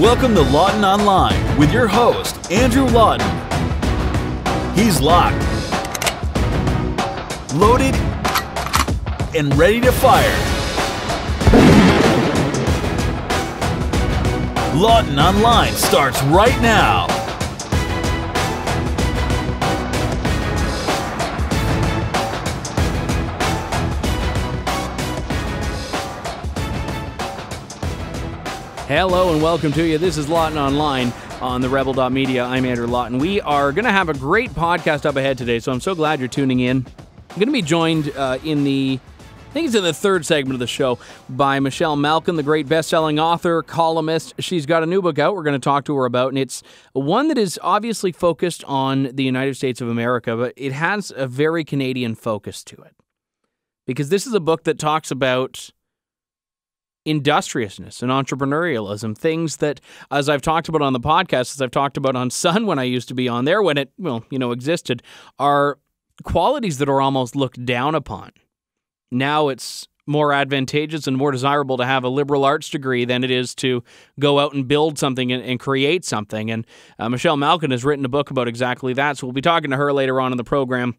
Welcome to Lawton Online with your host, Andrew Lawton. He's locked, loaded, and ready to fire. Lawton Online starts right now. Hello and welcome to you. This is Lawton Online on TheRebel.media. I'm Andrew Lawton. We are going to have a great podcast up ahead today, so I'm so glad you're tuning in. I'm going to be joined I think it's in the third segment of the show, by Michelle Malkin, the great best-selling author, columnist. She's got a new book out we're going to talk to her about, and it's one that is obviously focused on the United States of America, but it has a very Canadian focus to it. Because this is a book that talks about industriousness and entrepreneurialism, things that, as I've talked about on the podcast, as I've talked about on Sun when I used to be on there, when it, existed, are qualities that are almost looked down upon. Now it's more advantageous and more desirable to have a liberal arts degree than it is to go out and build something and create something. And Michelle Malkin has written a book about exactly that, so we'll be talking to her later on in the program.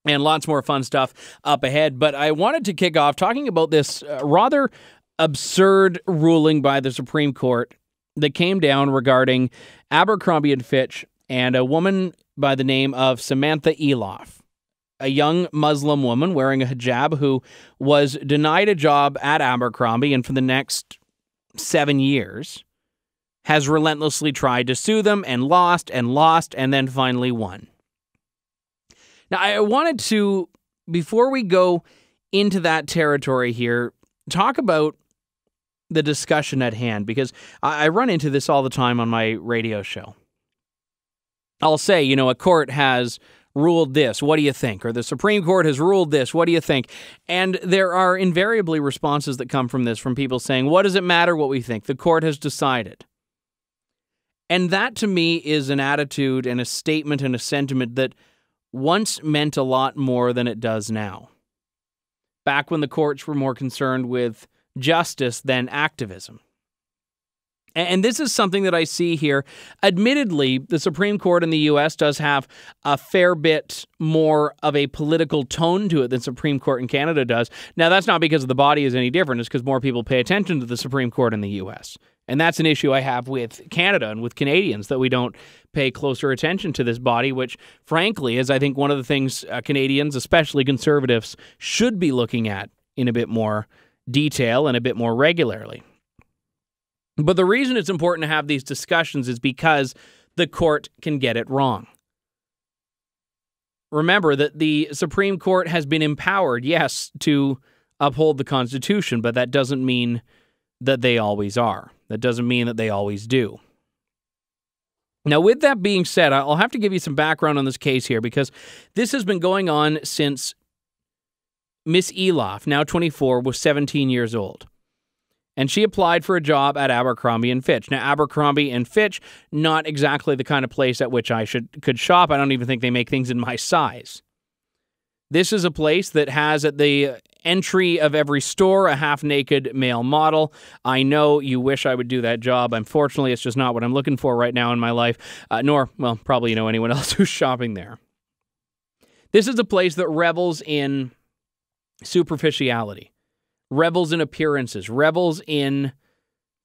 And lots more fun stuff up ahead. But I wanted to kick off talking about this rather absurd ruling by the Supreme Court that came down regarding Abercrombie & Fitch and a woman by the name of Samantha Eloff, a young Muslim woman wearing a hijab who was denied a job at Abercrombie and for the next 7 years has relentlessly tried to sue them and lost and then finally won. Now, I wanted to, before we go into that territory here, talk about the discussion at hand, because I run into this all the time on my radio show. I'll say, a court has ruled this, what do you think? Or the Supreme Court has ruled this, what do you think? And there are invariably responses that come from this, from people saying, what does it matter what we think? The court has decided. And that to me is an attitude and a statement and a sentiment that once meant a lot more than it does now. Back when the courts were more concerned with justice than activism. And this is something that I see here. Admittedly, the Supreme Court in the U.S. does have a fair bit more of a political tone to it than Supreme Court in Canada does. Now, that's not because the body is any different. It's because more people pay attention to the Supreme Court in the U.S. And that's an issue I have with Canada and with Canadians, that we don't pay closer attention to this body, which, frankly, is, I think, one of the things Canadians, especially conservatives, should be looking at in a bit more detail and a bit more regularly. But the reason it's important to have these discussions is because the court can get it wrong. Remember that the Supreme Court has been empowered, yes, to uphold the Constitution, but that doesn't mean that they always are. That doesn't mean that they always do. Now, with that being said, I'll have to give you some background on this case here, because this has been going on since Miss Eloff, now 24, was 17 years old. And she applied for a job at Abercrombie & Fitch. Now, Abercrombie & Fitch, not exactly the kind of place at which I could shop. I don't even think they make things in my size. This is a place that has at the entry of every store a half-naked male model. I know you wish I would do that job. Unfortunately, it's just not what I'm looking for right now in my life, nor, well, probably anyone else who's shopping there. This is a place that revels in superficiality, revels in appearances, revels in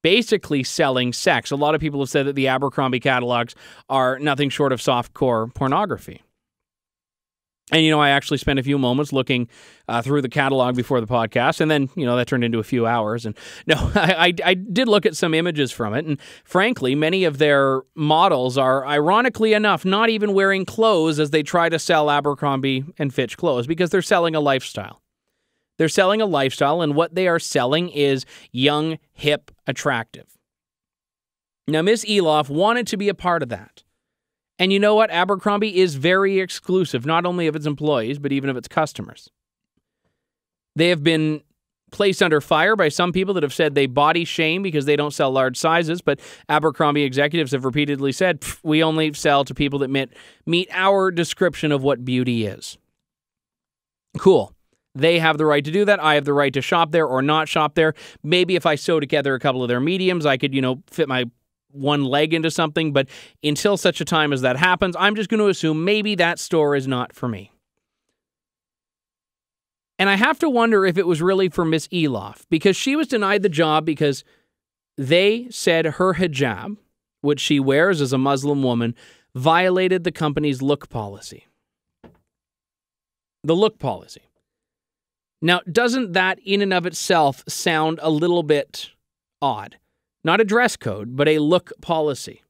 basically selling sex. A lot of people have said that the Abercrombie catalogs are nothing short of softcore pornography. And, I actually spent a few moments looking through the catalog before the podcast, and then, that turned into a few hours. And no, I did look at some images from it, and frankly, many of their models are, ironically enough, not even wearing clothes as they try to sell Abercrombie & Fitch clothes, because they're selling a lifestyle. They're selling a lifestyle, and what they are selling is young, hip, attractive. Now, Miss Eloff wanted to be a part of that. And you know what? Abercrombie is very exclusive, not only of its employees, but even of its customers. They have been placed under fire by some people that have said they body shame because they don't sell large sizes, but Abercrombie executives have repeatedly said, we only sell to people that meet our description of what beauty is. Cool. They have the right to do that. I have the right to shop there or not shop there. Maybe if I sew together a couple of their mediums, I could, fit my one leg into something, but until such a time as that happens, I'm just going to assume maybe that store is not for me. And I have to wonder if it was really for Miss Eloff, because she was denied the job because they said her hijab, which she wears as a Muslim woman, violated the company's look policy. The look policy. Now, doesn't that in and of itself sound a little bit odd? Not a dress code, but a look policy.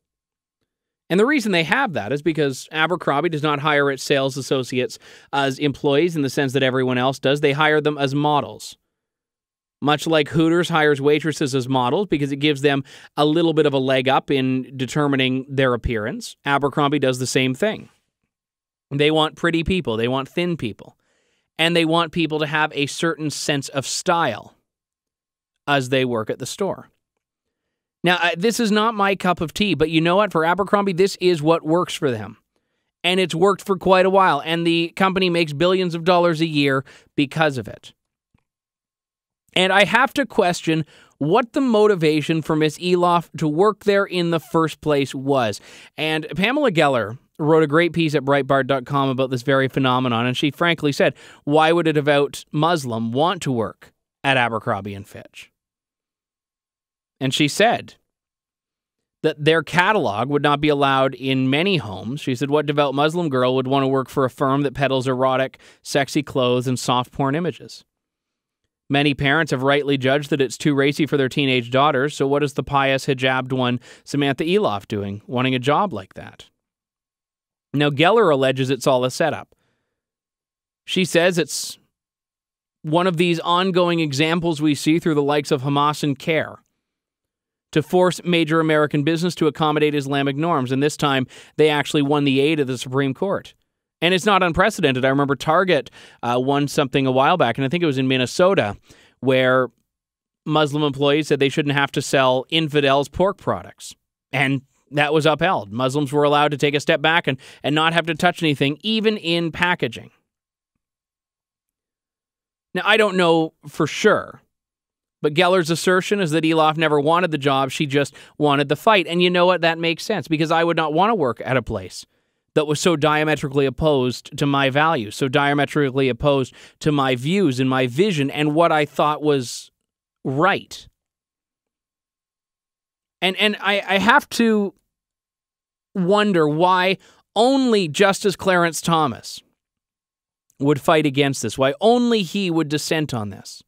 And the reason they have that is because Abercrombie does not hire its sales associates as employees in the sense that everyone else does. They hire them as models. Much like Hooters hires waitresses as models because it gives them a little bit of a leg up in determining their appearance, Abercrombie does the same thing. They want pretty people. They want thin people. And they want people to have a certain sense of style as they work at the store. Now, this is not my cup of tea, but you know what? For Abercrombie, this is what works for them. And it's worked for quite a while. And the company makes billions of dollars a year because of it. And I have to question what the motivation for Miss Eloff to work there in the first place was. And Pamela Geller wrote a great piece at Breitbart.com about this very phenomenon. And she frankly said, why would a devout Muslim want to work at Abercrombie & Fitch? And she said that their catalog would not be allowed in many homes. She said, what devout Muslim girl would want to work for a firm that peddles erotic, sexy clothes and soft porn images? Many parents have rightly judged that it's too racy for their teenage daughters, so what is the pious hijabbed one Samantha Eloff doing, wanting a job like that? Now, Geller alleges it's all a setup. She says it's one of these ongoing examples we see through the likes of Hamas and CARE to force major American business to accommodate Islamic norms, and this time they actually won the aid of the Supreme Court. And it's not unprecedented. I remember Target won something a while back, and I think it was in Minnesota, where Muslim employees said they shouldn't have to sell infidels' pork products. And that was upheld. Muslims were allowed to take a step back and not have to touch anything, even in packaging. Now, I don't know for sure, but Geller's assertion is that Eloff never wanted the job, she just wanted the fight. And you know what? That makes sense, because I would not want to work at a place that was so diametrically opposed to my values, so diametrically opposed to my views and my vision and what I thought was right. And I have to wonder why only Justice Clarence Thomas would fight against this, why only he would dissent on this.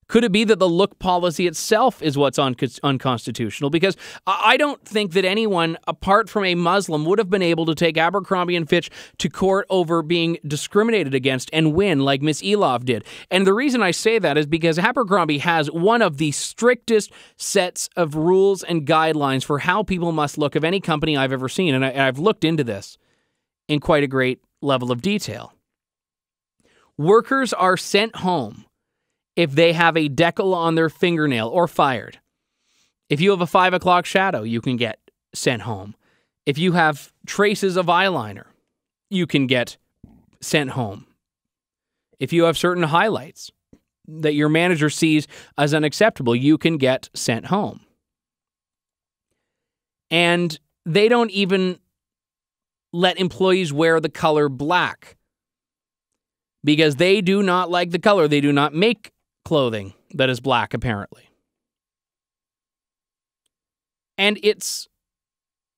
Could it be that the look policy itself is what's unconstitutional? Because I don't think that anyone, apart from a Muslim, would have been able to take Abercrombie & Fitch to court over being discriminated against and win like Miss Eloff did. And the reason I say that is because Abercrombie has one of the strictest sets of rules and guidelines for how people must look of any company I've ever seen. And I've looked into this in quite a great level of detail. Workers are sent home if they have a decal on their fingernail or fired. If you have a 5 o'clock shadow, you can get sent home. If you have traces of eyeliner, you can get sent home. If you have certain highlights that your manager sees as unacceptable, you can get sent home. And they don't even let employees wear the color black because they do not like the color. They do not make clothing that is black, apparently. And it's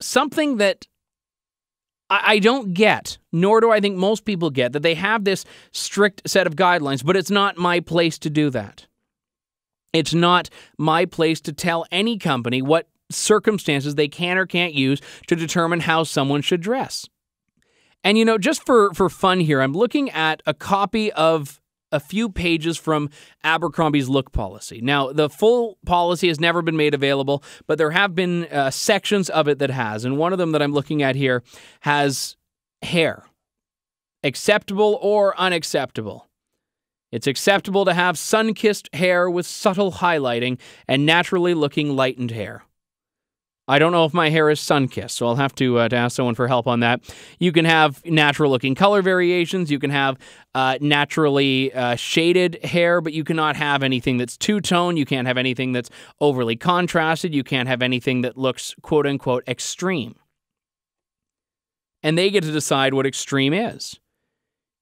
something that I don't get, nor do I think most people get, that they have this strict set of guidelines, but it's not my place to do that. It's not my place to tell any company what circumstances they can or can't use to determine how someone should dress. And, you know, just for fun here, I'm looking at a copy of a few pages from Abercrombie's look policy. Now, the full policy has never been made available, but there have been sections of it that has. And one of them that I'm looking at here has hair. Acceptable or unacceptable. It's acceptable to have sun-kissed hair with subtle highlighting and naturally looking lightened hair. I don't know if my hair is sun-kissed, so I'll have to ask someone for help on that. You can have natural-looking color variations. You can have naturally shaded hair, but you cannot have anything that's two-tone. You can't have anything that's overly contrasted. You can't have anything that looks, quote-unquote, extreme. And they get to decide what extreme is.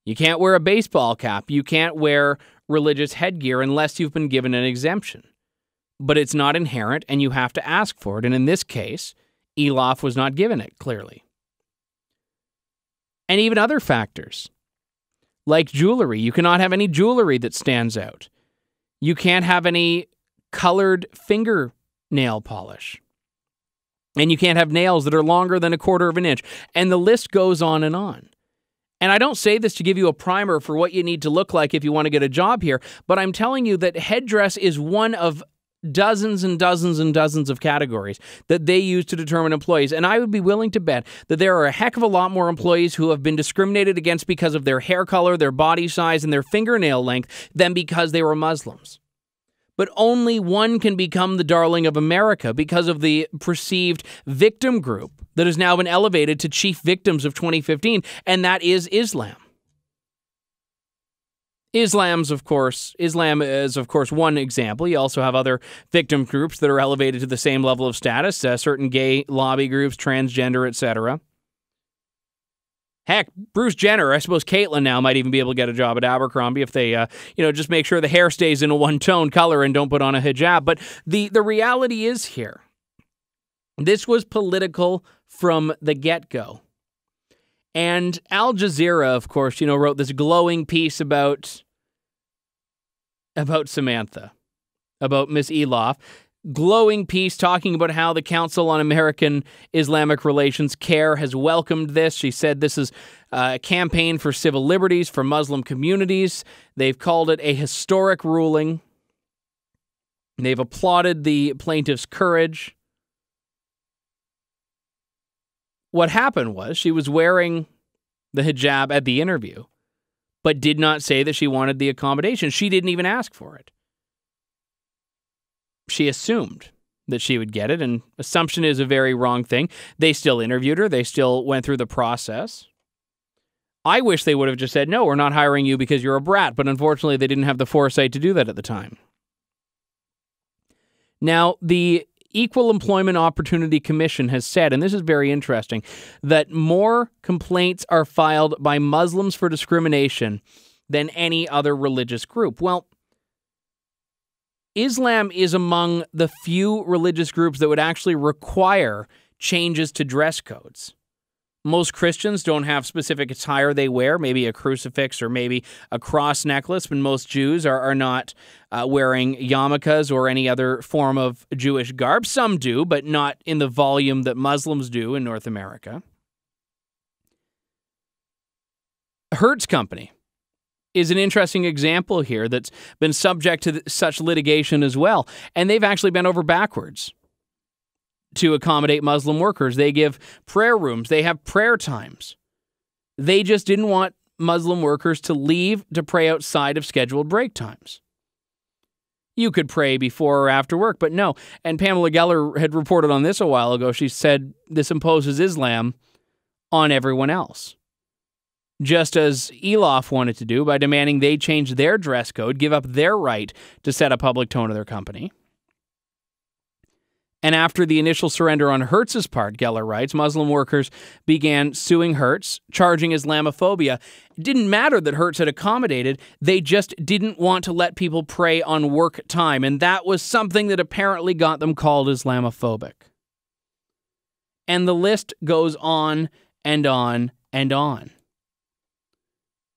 You can't wear a baseball cap. You can't wear religious headgear unless you've been given an exemption. But it's not inherent, and you have to ask for it. And in this case, Elof was not given it, clearly. And even other factors, like jewelry. You cannot have any jewelry that stands out. You can't have any colored fingernail polish. And you can't have nails that are longer than 1/4 of an inch. And the list goes on and on. And I don't say this to give you a primer for what you need to look like if you want to get a job here, but I'm telling you that headdress is one of dozens and dozens and dozens of categories that they use to determine employees. And I would be willing to bet that there are a heck of a lot more employees who have been discriminated against because of their hair color, their body size, and their fingernail length than because they were Muslims. But only one can become the darling of America because of the perceived victim group that has now been elevated to chief victims of 2015, and that is Islam. Islam is, of course, one example. You also have other victim groups that are elevated to the same level of status, certain gay lobby groups, transgender, etc. Heck, Bruce Jenner, I suppose Caitlyn now might even be able to get a job at Abercrombie if they, just make sure the hair stays in a one-tone color and don't put on a hijab. But the reality is here, this was political from the get-go. And Al Jazeera, of course, wrote this glowing piece about Samantha, about Miss Elof. Glowing piece talking about how the Council on American Islamic Relations, CARE, has welcomed this. She said this is a campaign for civil liberties for Muslim communities. They've called it a historic ruling. They've applauded the plaintiff's courage. What happened was she was wearing the hijab at the interview, but did not say that she wanted the accommodation. She didn't even ask for it. She assumed that she would get it, and assumption is a very wrong thing. They still interviewed her. They still went through the process. I wish they would have just said, no, we're not hiring you because you're a brat, but unfortunately they didn't have the foresight to do that at the time. Now, the Equal Employment Opportunity Commission has said, and this is very interesting, that more complaints are filed by Muslims for discrimination than any other religious group. Well, Islam is among the few religious groups that would actually require changes to dress codes. Most Christians don't have specific attire they wear, maybe a crucifix or maybe a cross necklace, but most Jews are not wearing yarmulkes or any other form of Jewish garb. Some do, but not in the volume that Muslims do in North America. Hertz Company is an interesting example here that's been subject to such litigation as well. And they've actually bent over backwards to accommodate Muslim workers. They give prayer rooms. They have prayer times. They just didn't want Muslim workers to leave to pray outside of scheduled break times. You could pray before or after work, but no. And Pamela Geller had reported on this a while ago. She said this imposes Islam on everyone else. Just as Elof wanted to do by demanding they change their dress code, give up their right to set a public tone of their company. And after the initial surrender on Hertz's part, Geller writes, Muslim workers began suing Hertz, charging Islamophobia. It didn't matter that Hertz had accommodated, they just didn't want to let people pray on work time, and that was something that apparently got them called Islamophobic. And the list goes on and on and on.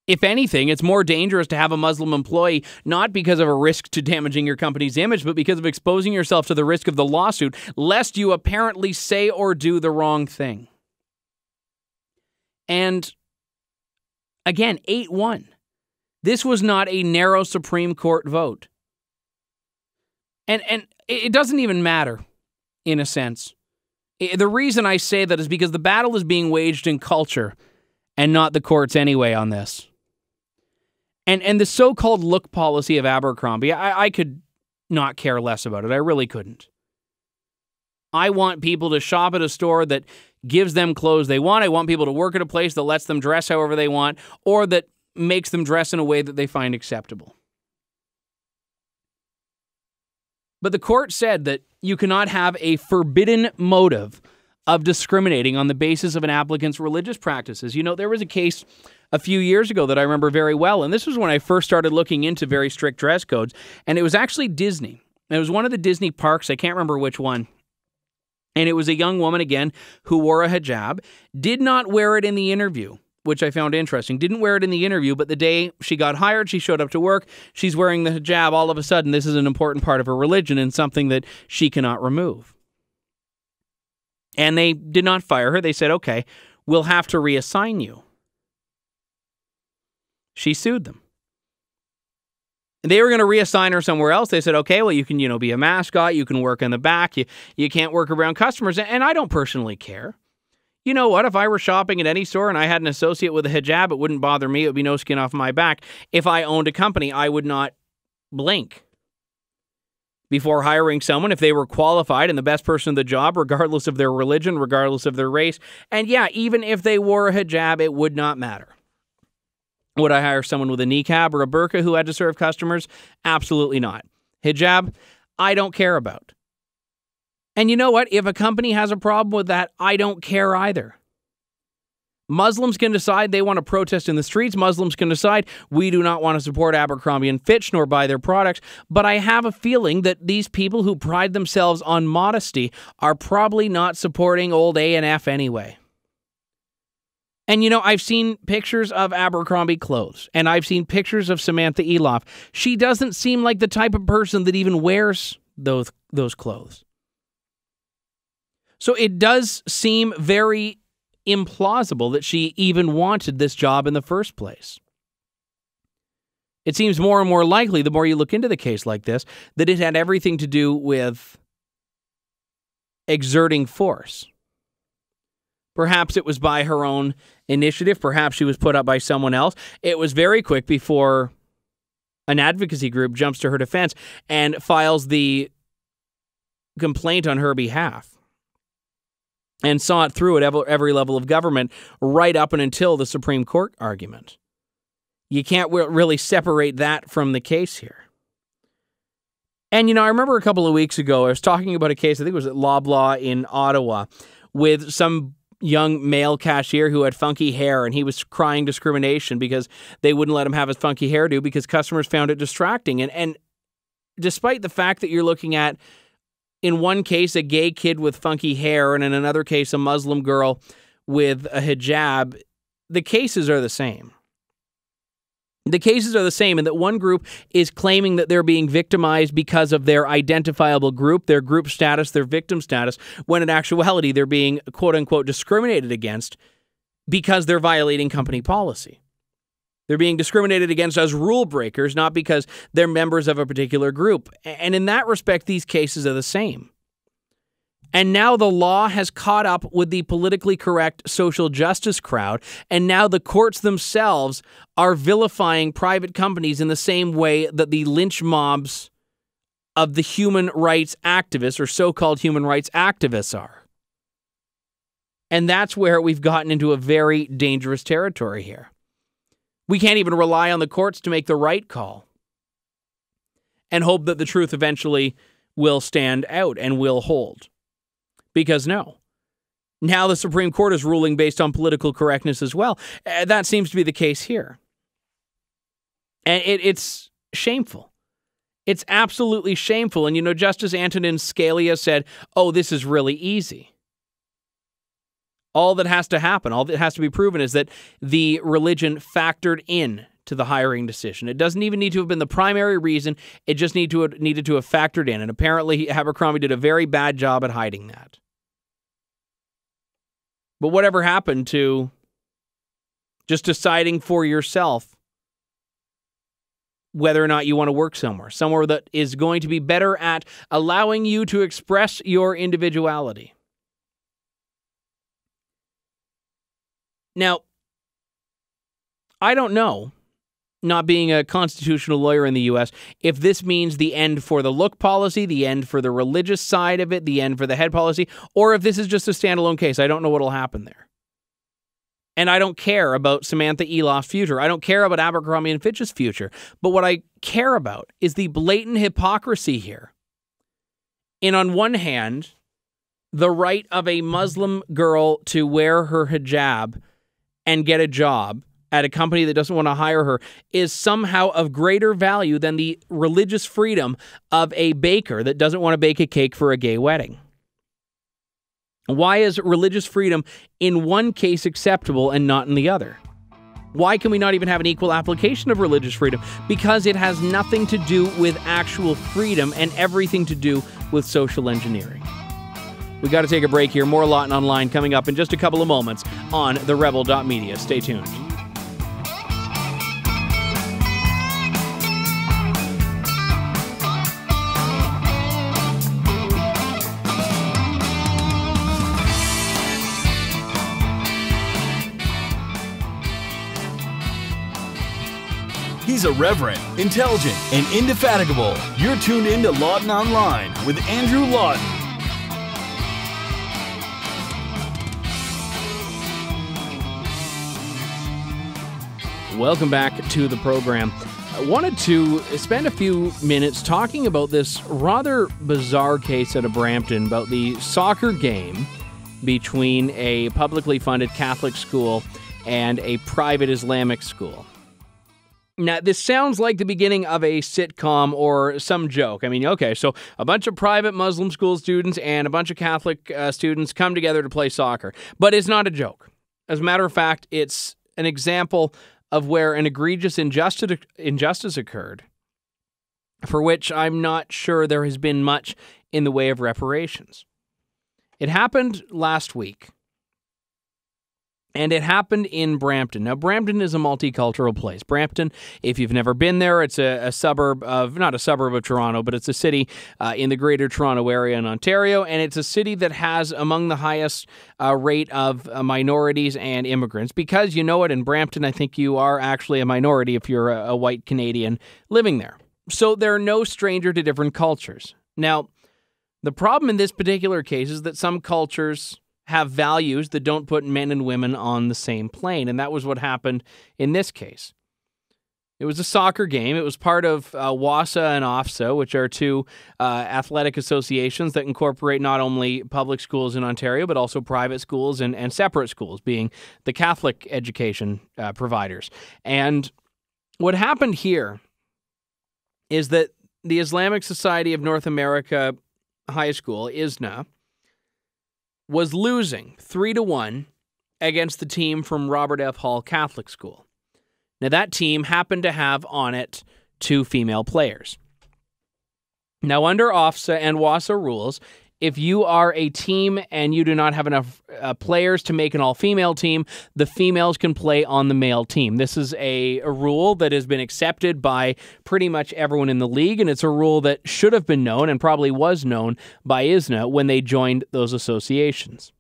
If anything, it's more dangerous to have a Muslim employee, not because of a risk to damaging your company's image, but because of exposing yourself to the risk of the lawsuit, lest you apparently say or do the wrong thing. And again, 8-1. This was not a narrow Supreme Court vote. And it doesn't even matter, in a sense. The reason I say that is because the battle is being waged in culture and not the courts anyway on this. And the so-called look policy of Abercrombie, I could not care less about it. I really couldn't. I want people to shop at a store that gives them clothes they want. I want people to work at a place that lets them dress however they want, or that makes them dress in a way that they find acceptable. But the court said that you cannot have a forbidden motive of discriminating on the basis of an applicant's religious practices. You know, there was a case a few years ago that I remember very well, and this was when I first started looking into very strict dress codes, and it was actually Disney. It was one of the Disney parks, I can't remember which one, and it was a young woman, again, who wore a hijab, did not wear it in the interview, which I found interesting. Didn't wear it in the interview, but the day she got hired, she showed up to work, she's wearing the hijab. All of a sudden, this is an important part of her religion and something that she cannot remove. And they did not fire her. They said, okay, we'll have to reassign you. She sued them. They were going to reassign her somewhere else. They said, okay, well, you can, be a mascot. You can work in the back. You can't work around customers. And I don't personally care. You know what? If I were shopping at any store and I had an associate with a hijab, it wouldn't bother me. It would be no skin off my back. If I owned a company, I would not blink before hiring someone if they were qualified and the best person of the job, regardless of their religion, regardless of their race. And yeah, even if they wore a hijab, it would not matter. Would I hire someone with a niqab or a burqa who had to serve customers? Absolutely not. Hijab, I don't care about. And you know what? If a company has a problem with that, I don't care either. Muslims can decide they want to protest in the streets. Muslims can decide we do not want to support Abercrombie & Fitch nor buy their products. But I have a feeling that these people who pride themselves on modesty are probably not supporting old A&F anyway. And I've seen pictures of Abercrombie clothes, and I've seen pictures of Samantha Eloff. She doesn't seem like the type of person that even wears those clothes. So it does seem very implausible that she even wanted this job in the first place. It seems more and more likely, the more you look into the case like this, that it had everything to do with exerting force. Perhaps it was by her own initiative. Perhaps she was put up by someone else. It was very quick before an advocacy group jumps to her defense and files the complaint on her behalf and saw it through at every level of government right up and until the Supreme Court argument. You can't really separate that from the case here. And, I remember a couple of weeks ago, I was talking about a case, I think it was at Loblaw in Ottawa, with some young male cashier who had funky hair, and he was crying discrimination because they wouldn't let him have his funky hairdo because customers found it distracting. And despite the fact that you're looking at, in one case, a gay kid with funky hair, and in another case, a Muslim girl with a hijab, the cases are the same. The cases are the same in that one group is claiming that they're being victimized because of their identifiable group, their group status, their victim status, when in actuality they're being quote-unquote discriminated against because they're violating company policy. They're being discriminated against as rule breakers, not because they're members of a particular group. And in that respect, these cases are the same. And now the law has caught up with the politically correct social justice crowd, and now the courts themselves are vilifying private companies in the same way that the lynch mobs of the human rights activists or so-called human rights activists are. And that's where we've gotten into a very dangerous territory here. We can't even rely on the courts to make the right call and hope that the truth eventually will stand out and will hold. Because no. Now the Supreme Court is ruling based on political correctness as well. That seems to be the case here. And it's shameful. It's absolutely shameful. And Justice Antonin Scalia said, this is really easy. All that has to happen, all that has to be proven is that the religion factored in to the hiring decision. It doesn't even need to have been the primary reason. It just needed to have factored in. And apparently Abercrombie did a very bad job at hiding that. But whatever happened to just deciding for yourself whether or not you want to work somewhere that is going to be better at allowing you to express your individuality? Now, I don't know not being a constitutional lawyer in the U.S., if this means the end for the look policy, the end for the religious side of it, the end for the head policy, or if this is just a standalone case. I don't know what will happen there. And I don't care about Samantha Eloff's future. I don't care about Abercrombie & Fitch's future. But what I care about is the blatant hypocrisy here. And on one hand, the right of a Muslim girl to wear her hijab and get a job at a company that doesn't want to hire her is somehow of greater value than the religious freedom of a baker that doesn't want to bake a cake for a gay wedding. Why is religious freedom in one case acceptable and not in the other? Why can we not even have an equal application of religious freedom? Because it has nothing to do with actual freedom and everything to do with social engineering. We got to take a break here. More Lawton Online coming up in just a couple of moments on TheRebel.media. Stay tuned. He's irreverent, intelligent, and indefatigable. You're tuned in to Lawton Online with Andrew Lawton. Welcome back to the program. I wanted to spend a few minutes talking about this rather bizarre case out of Brampton about the soccer game between a publicly funded Catholic school and a private Islamic school. Now, this sounds like the beginning of a sitcom or some joke. I mean, okay, so a bunch of private Muslim school students and a bunch of Catholic students come together to play soccer. But it's not a joke. As a matter of fact, it's an example of where an egregious injustice occurred, for which I'm not sure there has been much in the way of reparations. It happened last week. And it happened in Brampton. Now, Brampton is a multicultural place. Brampton, if you've never been there, it's a suburb of, not a suburb of Toronto, but it's a city in the greater Toronto area in Ontario. And it's a city that has among the highest rate of minorities and immigrants. Because you know what, in Brampton, I think you are actually a minority if you're a white Canadian living there. So they're no stranger to different cultures. Now, the problem in this particular case is that some cultures have values that don't put men and women on the same plane. And that was what happened in this case. It was a soccer game. It was part of WASA and OFSA, which are two athletic associations that incorporate not only public schools in Ontario, but also private schools and separate schools, being the Catholic education providers. And what happened here is that the Islamic Society of North America High School, ISNA, was losing 3-1 against the team from Robert F. Hall Catholic School. Now, that team happened to have on it 2 female players. Now, under OFSA and WASA rules, if you are a team and you do not have enough players to make an all-female team, the females can play on the male team. This is a rule that has been accepted by pretty much everyone in the league, and it's a rule that should have been known and probably was known by ISNA when they joined those associations.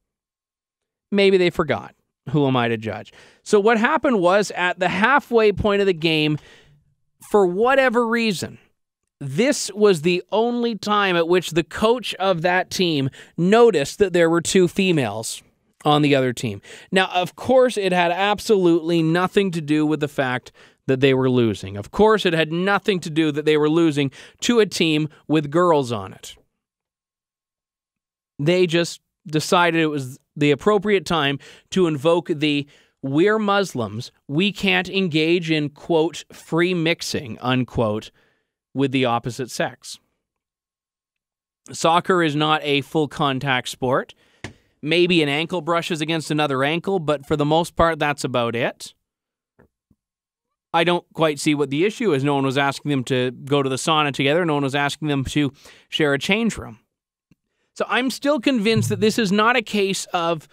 Maybe they forgot. Who am I to judge? So what happened was, at the halfway point of the game, for whatever reason, this was the only time at which the coach of that team noticed that there were 2 females on the other team. Now, of course, it had absolutely nothing to do with the fact that they were losing. Of course, it had nothing to do that they were losing to a team with girls on it. They just decided it was the appropriate time to invoke the "we're Muslims, we can't engage in, quote, free mixing," unquote, with the opposite sex. Soccer is not a full contact sport. Maybe an ankle brushes against another ankle, but for the most part, that's about it. I don't quite see what the issue is. No one was asking them to go to the sauna together. No one was asking them to share a change room. So I'm still convinced that this is not a case of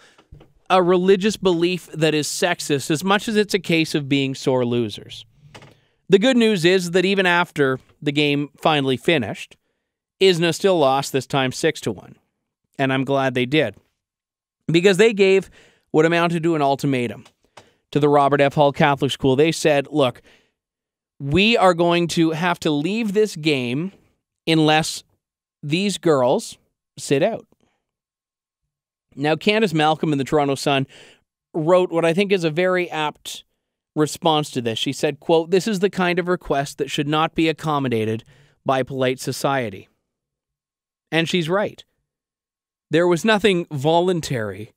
a religious belief that is sexist as much as it's a case of being sore losers. The good news is that even after the game finally finished, ISNA still lost, this time 6-1. And I'm glad they did. Because they gave what amounted to an ultimatum to the Robert F. Hall Catholic School. They said, look, we are going to have to leave this game unless these girls sit out. Now, Candace Malcolm in the Toronto Sun wrote what I think is a very apt response to this. She said, quote, "This is the kind of request that should not be accommodated by polite society." And she's right. There was nothing voluntary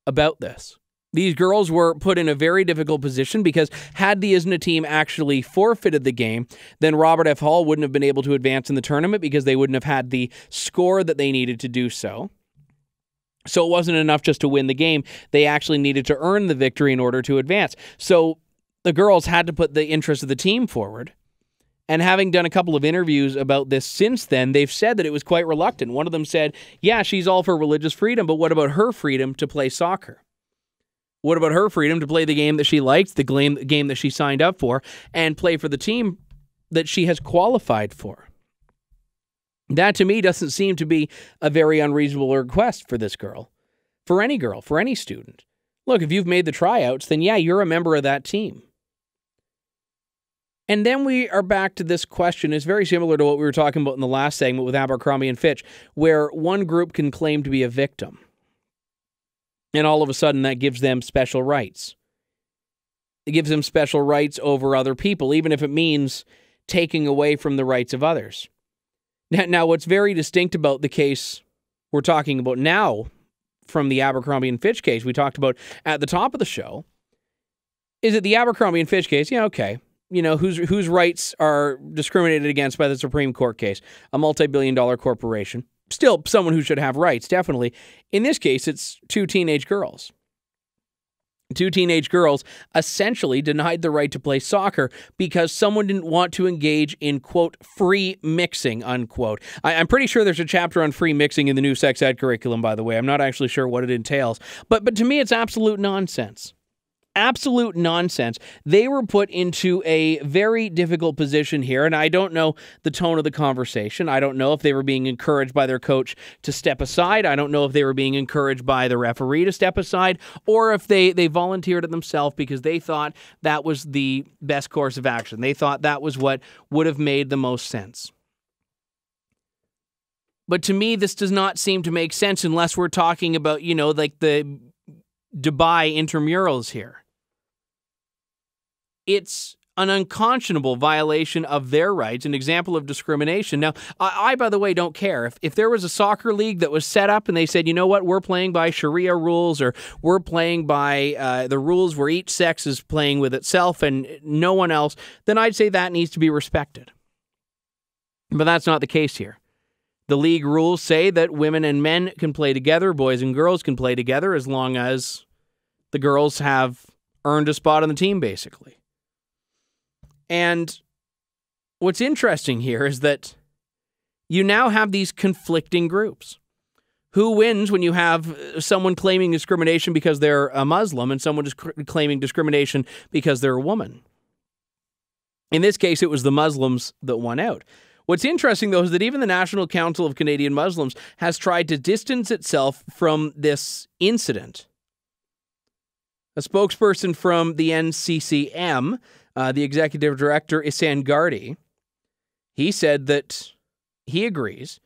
about this. These girls were put in a very difficult position because had the ISNA team actually forfeited the game, then Robert F. Hall wouldn't have been able to advance in the tournament because they wouldn't have had the score that they needed to do so. So it wasn't enough just to win the game. They actually needed to earn the victory in order to advance. So the girls had to put the interest of the team forward. And having done a couple of interviews about this since then, they've said that it was quite reluctant. One of them said, yeah, she's all for religious freedom, but what about her freedom to play soccer? What about her freedom to play the game that she likes, the game that she signed up for, and play for the team that she has qualified for? That, to me, doesn't seem to be a very unreasonable request for this girl, for any student. Look, if you've made the tryouts, then yeah, you're a member of that team. And then we are back to this question. It's very similar to what we were talking about in the last segment with Abercrombie and Fitch, where one group can claim to be a victim. And all of a sudden, that gives them special rights. It gives them special rights over other people, even if it means taking away from the rights of others. Now, what's very distinct about the case we're talking about now from the Abercrombie and Fitch case we talked about at the top of the show is that the Abercrombie and Fitch case, okay, whose rights are discriminated against by the Supreme Court case, a multi-billion-dollar corporation. Still, someone who should have rights, definitely. In this case, it's two teenage girls. Two teenage girls essentially denied the right to play soccer because someone didn't want to engage in, quote, free mixing, unquote. I'm pretty sure there's a chapter on free mixing in the new sex ed curriculum, by the way. I'm not actually sure what it entails. But to me, it's absolute nonsense. Absolute nonsense. They were put into a very difficult position here, and I don't know the tone of the conversation. I don't know if they were being encouraged by their coach to step aside. I don't know if they were being encouraged by the referee to step aside, or if they volunteered it themselves because they thought that was the best course of action. They thought that was what would have made the most sense. But to me, this does not seem to make sense unless we're talking about, like the Dubai intramurals here. It's an unconscionable violation of their rights, an example of discrimination. Now, I by the way, don't care. If there was a soccer league that was set up and they said, you know what, we're playing by Sharia rules or we're playing by the rules where each sex is playing with itself and no one else, then I'd say that needs to be respected. But that's not the case here. The league rules say that women and men can play together, boys and girls can play together as long as the girls have earned a spot on the team, basically. And what's interesting here is that you now have these conflicting groups. Who wins when you have someone claiming discrimination because they're a Muslim and someone claiming discrimination because they're a woman? In this case, it was the Muslims that won out. What's interesting, though, is that even the National Council of Canadian Muslims has tried to distance itself from this incident. A spokesperson from the NCCM, the executive director, Ihsan Gardi, he said that he agrees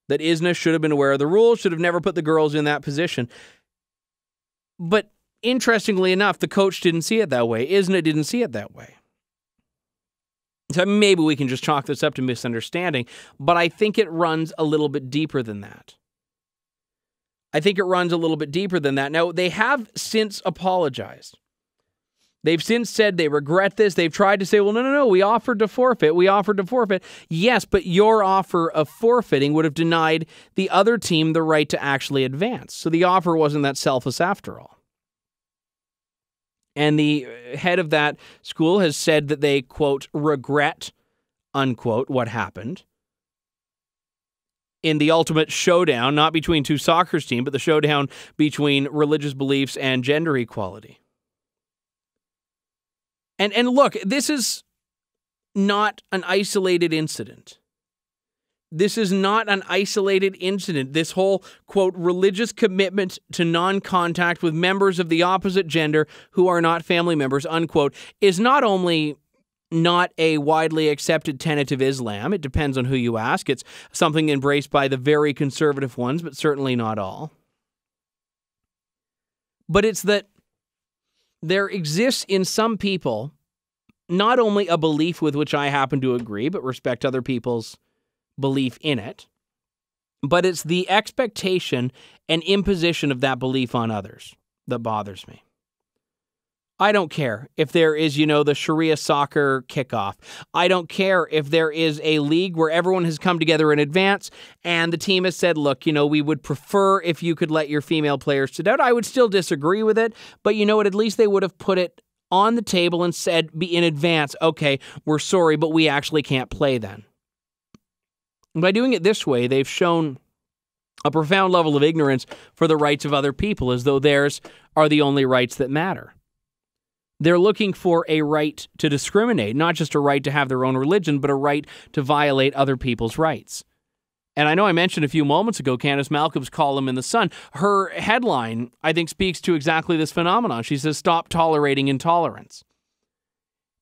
that ISNA should have been aware of the rules, should have never put the girls in that position. But interestingly enough, the coach didn't see it that way. ISNA didn't see it that way. So maybe we can just chalk this up to misunderstanding, but I think it runs a little bit deeper than that. Now, they have since apologized. They've since said they regret this. They've tried to say, well, no, we offered to forfeit. Yes, but your offer of forfeiting would have denied the other team the right to actually advance. So the offer wasn't that selfless after all. And the head of that school has said that they, quote, regret, unquote, what happened in the ultimate showdown, not between two soccer teams, but the showdown between religious beliefs and gender equality. And look, this is not an isolated incident. This whole, quote, religious commitment to non-contact with members of the opposite gender who are not family members, unquote, is not only not a widely accepted tenet of Islam. It depends on who you ask. It's something embraced by the very conservative ones, but certainly not all. But it's that there exists in some people not only a belief with which I happen to agree, but respect other people's belief in it, but it's the expectation and imposition of that belief on others that bothers me. I don't care if there is, the Sharia soccer kickoff. I don't care if there is a league where everyone has come together in advance and the team has said, look, we would prefer if you could let your female players sit out. I would still disagree with it, but you know what? At least they would have put it on the table and said in advance, okay, we're sorry, but we actually can't play then. And by doing it this way, they've shown a profound level of ignorance for the rights of other people, as though theirs are the only rights that matter. They're looking for a right to discriminate, not just a right to have their own religion, but a right to violate other people's rights. And I know I mentioned a few moments ago Candace Malcolm's column in The Sun. Her headline, I think, speaks to exactly this phenomenon. She says, "Stop tolerating intolerance."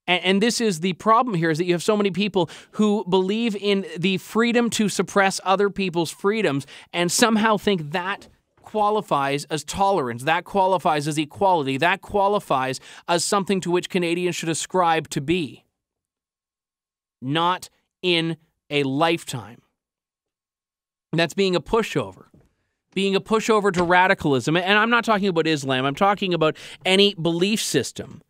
And this is the problem here, is that you have so many people who believe in the freedom to suppress other people's freedoms and somehow think that qualifies as tolerance, that qualifies as equality, that qualifies as something to which Canadians should ascribe to be. Not in a lifetime. And that's being a pushover to radicalism. And I'm not talking about Islam, I'm talking about any belief system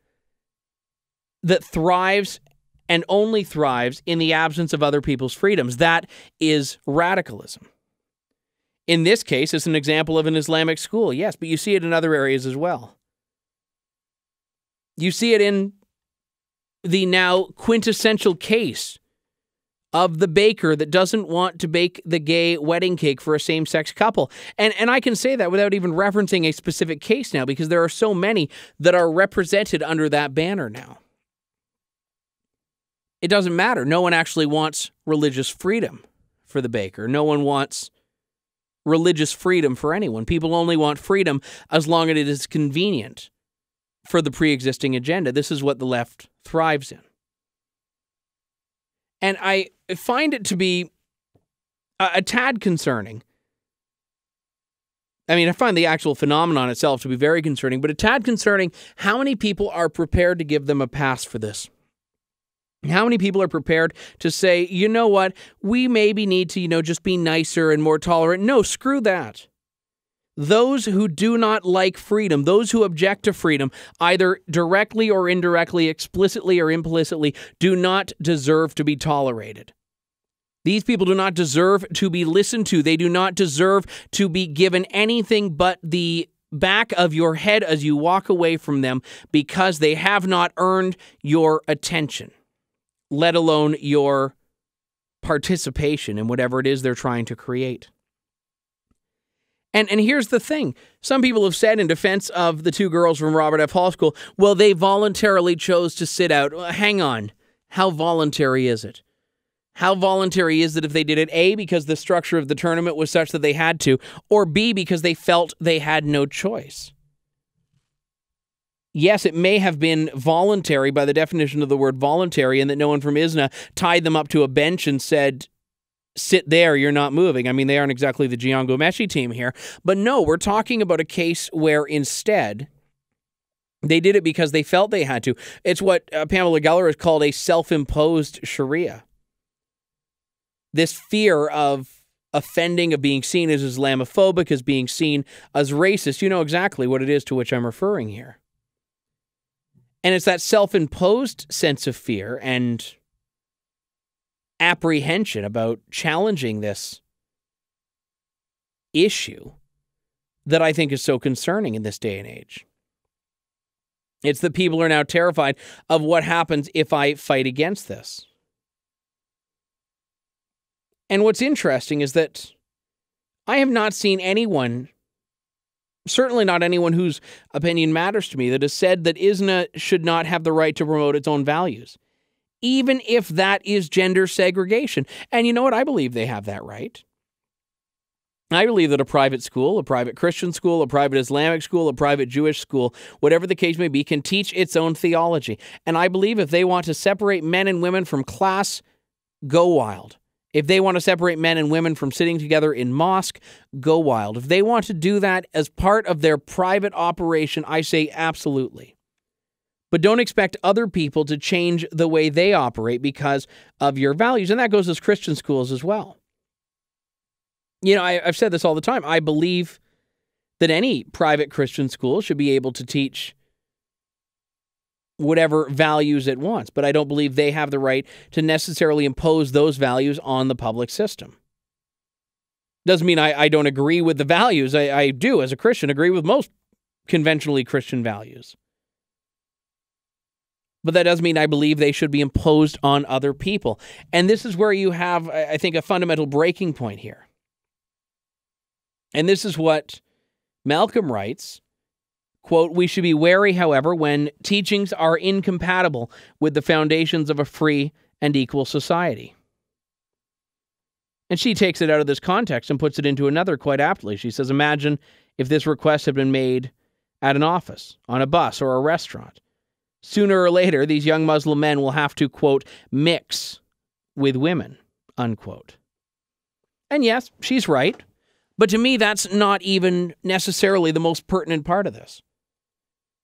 that thrives and only thrives in the absence of other people's freedoms. That is radicalism. In this case, it's an example of an Islamic school, yes, but you see it in other areas as well. You see it in the now quintessential case of the baker that doesn't want to bake the gay wedding cake for a same-sex couple. And I can say that without even referencing a specific case now, because there are so many that are represented under that banner now. It doesn't matter. No one actually wants religious freedom for the baker. No one wants religious freedom for anyone. People only want freedom as long as it is convenient for the pre-existing agenda. This is what the left thrives in. And I find it to be a tad concerning. I mean, I find the actual phenomenon itself to be very concerning, but a tad concerning how many people are prepared to give them a pass for this. How many people are prepared to say, you know what, we maybe need to, just be nicer and more tolerant. No, screw that. Those who do not like freedom, those who object to freedom, either directly or indirectly, explicitly or implicitly, do not deserve to be tolerated. These people do not deserve to be listened to. They do not deserve to be given anything but the back of your head as you walk away from them, because they have not earned your attention, let alone your participation in whatever it is they're trying to create. And here's the thing. Some people have said in defense of the two girls from Robert F. Hall School, well, they voluntarily chose to sit out. Hang on. How voluntary is it? How voluntary is it if they did it, A, because the structure of the tournament was such that they had to, or B, because they felt they had no choice? Yes, it may have been voluntary by the definition of the word voluntary, and that no one from ISNA tied them up to a bench and said, sit there, you're not moving. I mean, they aren't exactly the Giango Messi team here. But no, we're talking about a case where instead they did it because they felt they had to. It's what Pamela Geller has called a self-imposed Sharia. This fear of offending, of being seen as Islamophobic, as being seen as racist. You know exactly what it is to which I'm referring here. And it's that self-imposed sense of fear and apprehension about challenging this issue that I think is so concerning in this day and age. It's that people are now terrified of what happens if I fight against this. And what's interesting is that I have not seen anyone, certainly not anyone whose opinion matters to me, that has said that ISNA should not have the right to promote its own values, even if that is gender segregation. And you know what? I believe they have that right. I believe that a private school, a private Christian school, a private Islamic school, a private Jewish school, whatever the case may be, can teach its own theology. And I believe if they want to separate men and women from class, go wild. If they want to separate men and women from sitting together in mosque, go wild. If they want to do that as part of their private operation, I say absolutely. But don't expect other people to change the way they operate because of your values. And that goes as Christian schools as well. You know, I've said this all the time. I believe that any private Christian school should be able to teach whatever values it wants, but I don't believe they have the right to necessarily impose those values on the public system. Doesn't mean I don't agree with the values. I do, as a Christian, agree with most conventionally Christian values. But that doesn't mean I believe they should be imposed on other people. And this is where you have, I think, a fundamental breaking point here. And this is what Malcolm writes, quote, "We should be wary, however, when teachings are incompatible with the foundations of a free and equal society." And she takes it out of this context and puts it into another quite aptly. She says, imagine if this request had been made at an office, on a bus, or a restaurant. Sooner or later, these young Muslim men will have to, quote, mix with women, unquote. And yes, she's right. But to me, that's not even necessarily the most pertinent part of this.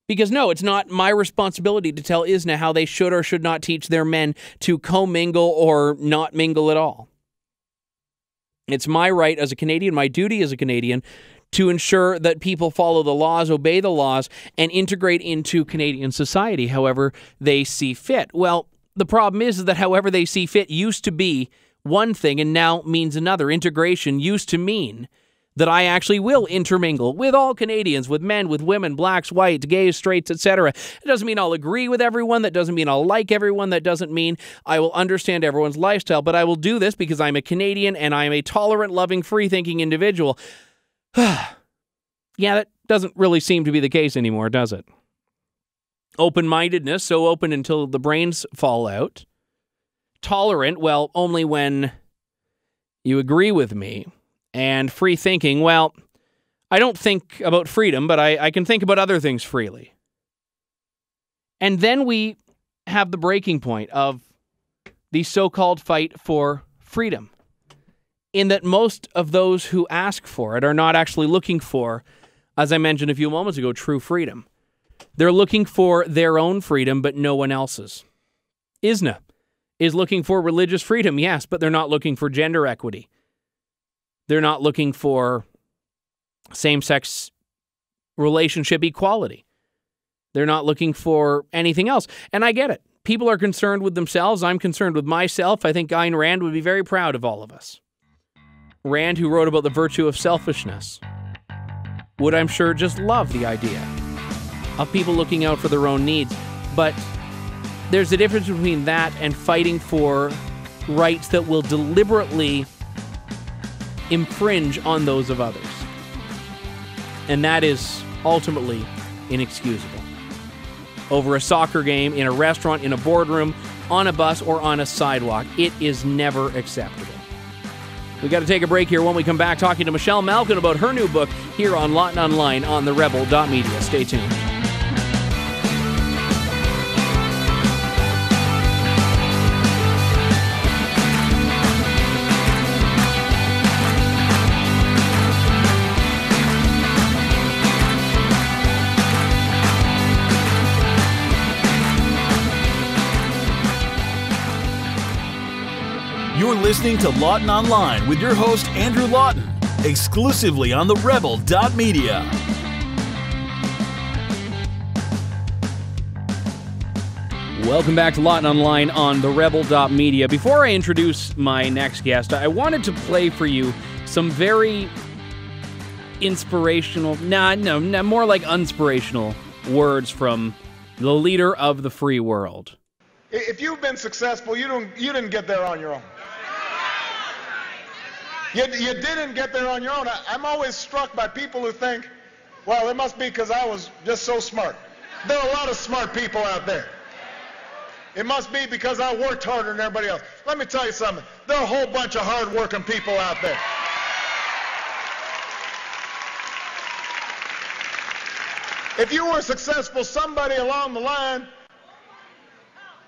Because no, it's not my responsibility to tell ISNA how they should or should not teach their men to commingle or not mingle at all. It's my right as a Canadian, my duty as a Canadian, to ensure that people follow the laws, obey the laws, and integrate into Canadian society however they see fit. Well, the problem is that however they see fit used to be one thing and now means another. Integration used to mean that I actually will intermingle with all Canadians, with men, with women, blacks, whites, gays, straights, etc. It doesn't mean I'll agree with everyone. That doesn't mean I'll like everyone. That doesn't mean I will understand everyone's lifestyle. But I will do this because I'm a Canadian and I'm a tolerant, loving, free-thinking individual. Yeah, that doesn't really seem to be the case anymore, does it? Open-mindedness, so open until the brains fall out. Tolerant, well, only when you agree with me. And free thinking, well, I don't think about freedom, but I can think about other things freely. And then we have the breaking point of the so-called fight for freedom, in that most of those who ask for it are not actually looking for, as I mentioned a few moments ago, true freedom. They're looking for their own freedom, but no one else's. ISNA is looking for religious freedom, yes, but they're not looking for gender equity. They're not looking for same-sex relationship equality. They're not looking for anything else. And I get it. People are concerned with themselves. I'm concerned with myself. I think Ayn Rand would be very proud of all of us. Rand, who wrote about the virtue of selfishness, would, I'm sure, just love the idea of people looking out for their own needs. But there's a difference between that and fighting for rights that will deliberately infringe on those of others. And that is ultimately inexcusable. Over a soccer game, in a restaurant, in a boardroom, on a bus, or on a sidewalk, it is never acceptable. We got to take a break here. When we come back, talking to Michelle Malkin about her new book here on Lawton Online on TheRebel.media. Stay tuned. You're listening to Lawton Online with your host, Andrew Lawton, exclusively on TheRebel.media. Welcome back to Lawton Online on TheRebel.media. Before I introduce my next guest, I wanted to play for you some very inspirational, more like inspirational words from the leader of the free world. If you've been successful, you didn't get there on your own. You didn't get there on your own. I'm always struck by people who think, well, it must be because I was just so smart. There are a lot of smart people out there. It must be because I worked harder than everybody else. Let me tell you something. There are a whole bunch of hard-working people out there. If you were successful, somebody along the line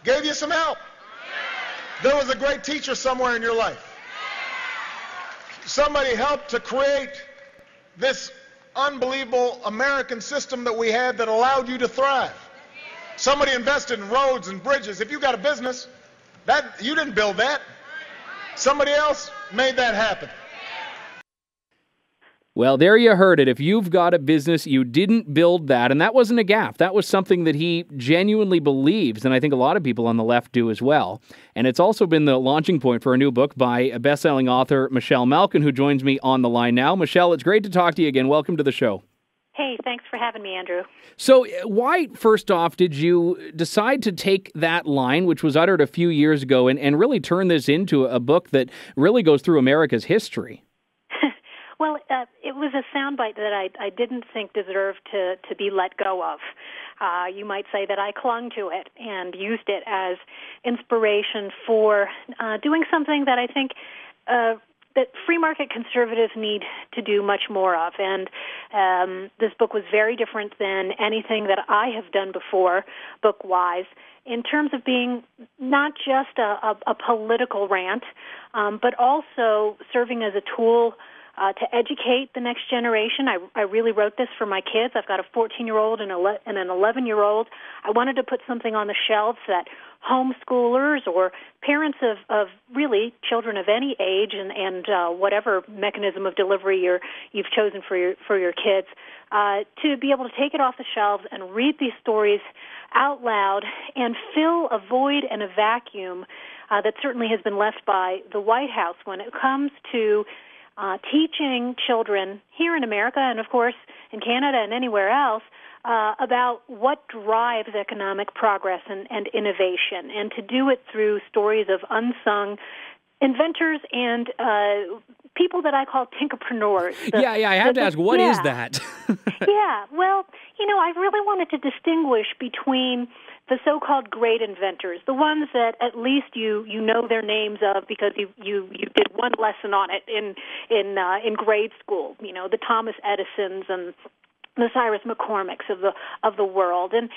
gave you some help. There was a great teacher somewhere in your life. Somebody helped to create this unbelievable American system that we had that allowed you to thrive. Somebody invested in roads and bridges. If you got a business, you didn't build that. Somebody else made that happen. Well, there you heard it. If you've got a business, you didn't build that. And that wasn't a gaffe. That was something that he genuinely believes. And I think a lot of people on the left do as well. And it's also been the launching point for a new book by a best-selling author, Michelle Malkin, who joins me on the line now. Michelle, it's great to talk to you again. Welcome to the show. Hey, thanks for having me, Andrew. So why, first off, did you decide to take that line, which was uttered a few years ago, and really turn this into a book that really goes through America's history? Well, it was a soundbite that I didn't think deserved to be let go of. You might say that I clung to it and used it as inspiration for doing something that I think that free market conservatives need to do much more of. And this book was very different than anything that I have done before, book-wise, in terms of being not just a political rant, but also serving as a tool to educate the next generation. I really wrote this for my kids. I've got a 14-year-old and an 11-year-old. I wanted to put something on the shelves that homeschoolers or parents of really children of any age and whatever mechanism of delivery you've chosen for your kids, to be able to take it off the shelves and read these stories out loud and fill a void and a vacuum that certainly has been left by the White House when it comes to teaching children here in America and, of course, in Canada and anywhere else about what drives economic progress and innovation, and to do it through stories of unsung inventors and people that I call tinkerpreneurs. I have to ask, what is that? Yeah, well, I really wanted to distinguish between the so-called great inventors, the ones that at least you know their names of because you did one lesson on it in grade school. The Thomas Edisons and the Cyrus McCormicks of the world, and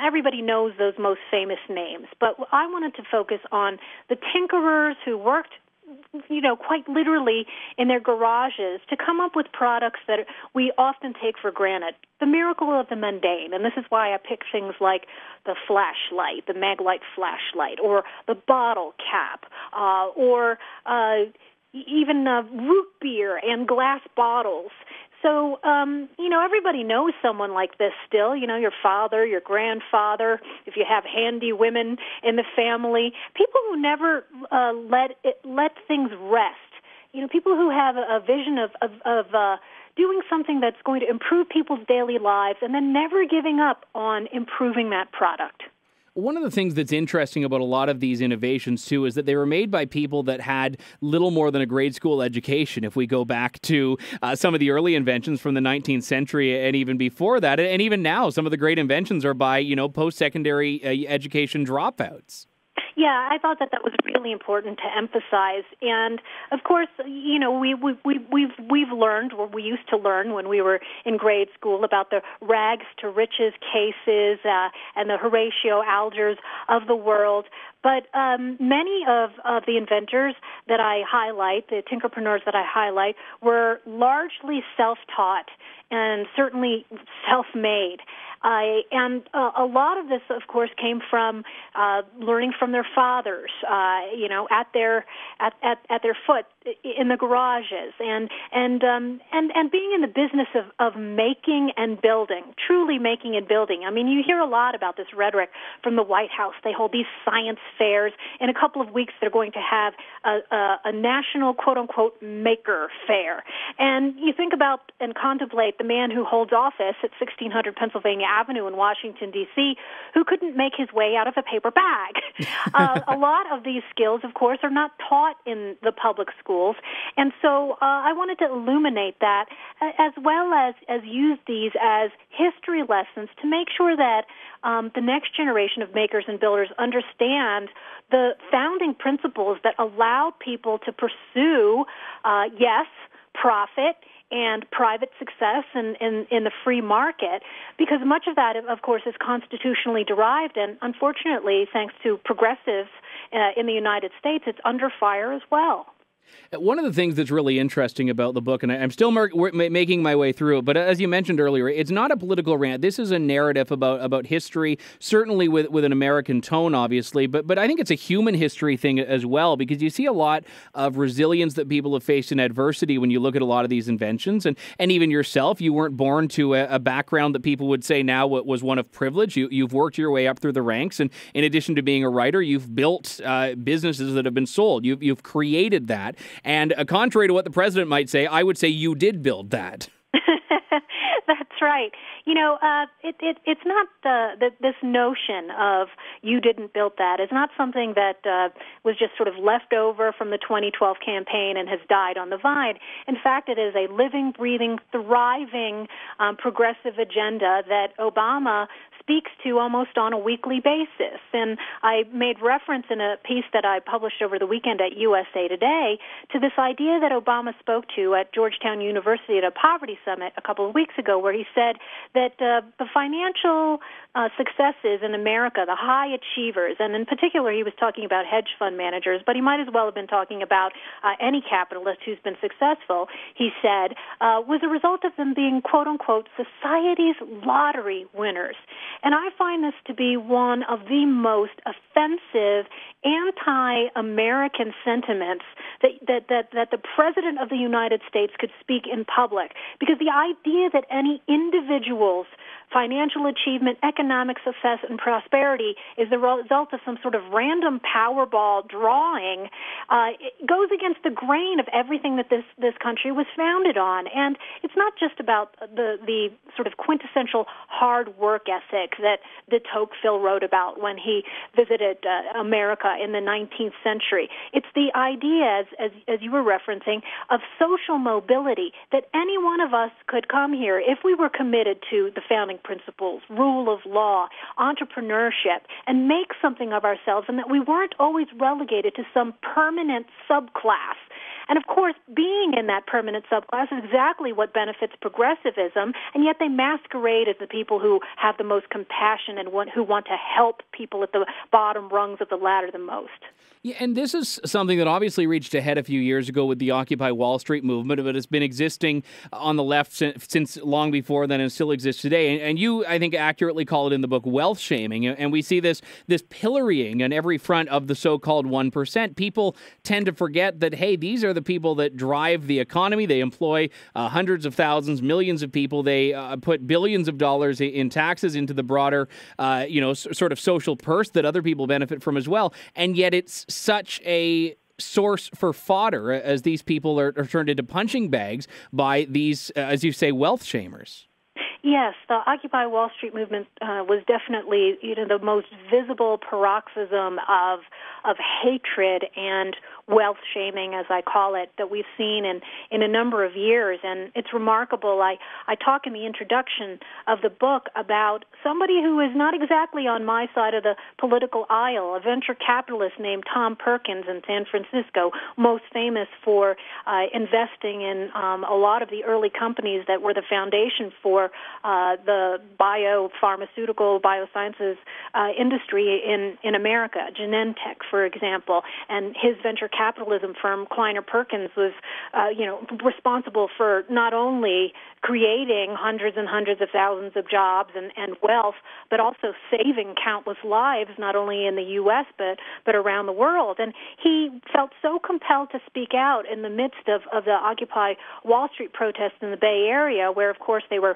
everybody knows those most famous names. But I wanted to focus on the tinkerers who worked, quite literally in their garages to come up with products that we often take for granted. The miracle of the mundane, and this is why I pick things like the flashlight, the Maglite flashlight, or the bottle cap, or even root beer and glass bottles. So, everybody knows someone like this still, your father, your grandfather, if you have handy women in the family, people who never let things rest, people who have a vision of doing something that's going to improve people's daily lives and then never giving up on improving that product. One of the things that's interesting about a lot of these innovations, too, is that they were made by people that had little more than a grade school education. If we go back to some of the early inventions from the 19th century and even before that, and even now, some of the great inventions are by, post-secondary education dropouts. Yeah, I thought that was really important to emphasize, and of course, we've learned, or we used to learn when we were in grade school, about the rags to riches cases and the Horatio Algers of the world. But many of the inventors that I highlight, the tinkerpreneurs that I highlight, were largely self-taught and certainly self-made. And a lot of this, of course, came from learning from their fathers, at their foot in the garages, and being in the business of making and building, truly making and building. I mean, you hear a lot about this rhetoric from the White House. They hold these science fairs. In a couple of weeks, they're going to have a national, quote-unquote, maker fair. And you think about and contemplate the man who holds office at 1600 Pennsylvania Avenue in Washington, D.C., who couldn't make his way out of a paper bag. A lot of these skills, of course, are not taught in the public schools. And so I wanted to illuminate that as well as use these as history lessons to make sure that the next generation of makers and builders understand the founding principles that allowed people to pursue, yes, profit and private success in the free market, because much of that, of course, is constitutionally derived, and unfortunately, thanks to progressives in the United States, it's under fire as well. One of the things that's really interesting about the book, and I'm still making my way through it, but as you mentioned earlier, it's not a political rant. This is a narrative about history, certainly with an American tone, obviously, but I think it's a human history thing as well, because you see a lot of resilience that people have faced in adversity when you look at a lot of these inventions, and even yourself, you weren't born to a background that people would say now was one of privilege. You've worked your way up through the ranks, and in addition to being a writer, you've built businesses that have been sold. You've created that. And contrary to what the president might say, I would say you did build that. That's right. You know, it's not this notion of you didn't build that. It's not something that was just sort of left over from the 2012 campaign and has died on the vine. In fact, it is a living, breathing, thriving progressive agenda that Obama speaks to almost on a weekly basis. And I made reference in a piece that I published over the weekend at USA Today to this idea that Obama spoke to at Georgetown University at a poverty summit a couple of weeks ago, where he said that the financial successes in America, the high achievers, and in particular he was talking about hedge fund managers, but he might as well have been talking about any capitalist who's been successful, he said, was a result of them being, quote unquote, society's lottery winners. And I find this to be one of the most offensive anti-American sentiments that the President of the United States could speak in public, because the idea that any individual's financial achievement, economic success, and prosperity is the result of some sort of random Powerball drawing, it goes against the grain of everything that this country was founded on. And it's not just about the sort of quintessential hard work ethic that de Tocqueville wrote about when he visited America in the 19th century. It's the idea, as you were referencing, of social mobility, that any one of us could come here if we were committed to the founding principles, rule of law, entrepreneurship, and make something of ourselves, and that we weren't always relegated to some permanent subclass. And of course, being in that permanent subclass is exactly what benefits progressivism, and yet they masquerade as the people who have the most compassion and who want to help people at the bottom rungs of the ladder the most. Yeah, and this is something that obviously reached a head a few years ago with the Occupy Wall Street movement, but it's been existing on the left since long before then and still exists today. And you, I think, accurately call it in the book wealth shaming. And we see this pillorying on every front of the so-called 1%. People tend to forget that, hey, these are the people that drive the economy. They employ hundreds of thousands, millions of people. They put billions of dollars in taxes into the broader, sort of social purse that other people benefit from as well. And yet it's such a source for fodder as these people are turned into punching bags by these, as you say, wealth shamers. Yes, the Occupy Wall Street movement was definitely, the most visible paroxysm of hatred and wealth shaming, as I call it, that we've seen in a number of years. And it's remarkable. I talk in the introduction of the book about somebody who is not exactly on my side of the political aisle, a venture capitalist named Tom Perkins in San Francisco, most famous for investing in a lot of the early companies that were the foundation for the biopharmaceutical, biosciences industry in America, Genentech, for example. And his venture capitalism firm, Kleiner Perkins, was responsible for not only creating hundreds and hundreds of thousands of jobs and wealth, but also saving countless lives, not only in the U.S., but around the world. And he felt so compelled to speak out in the midst of the Occupy Wall Street protests in the Bay Area, where, of course, they were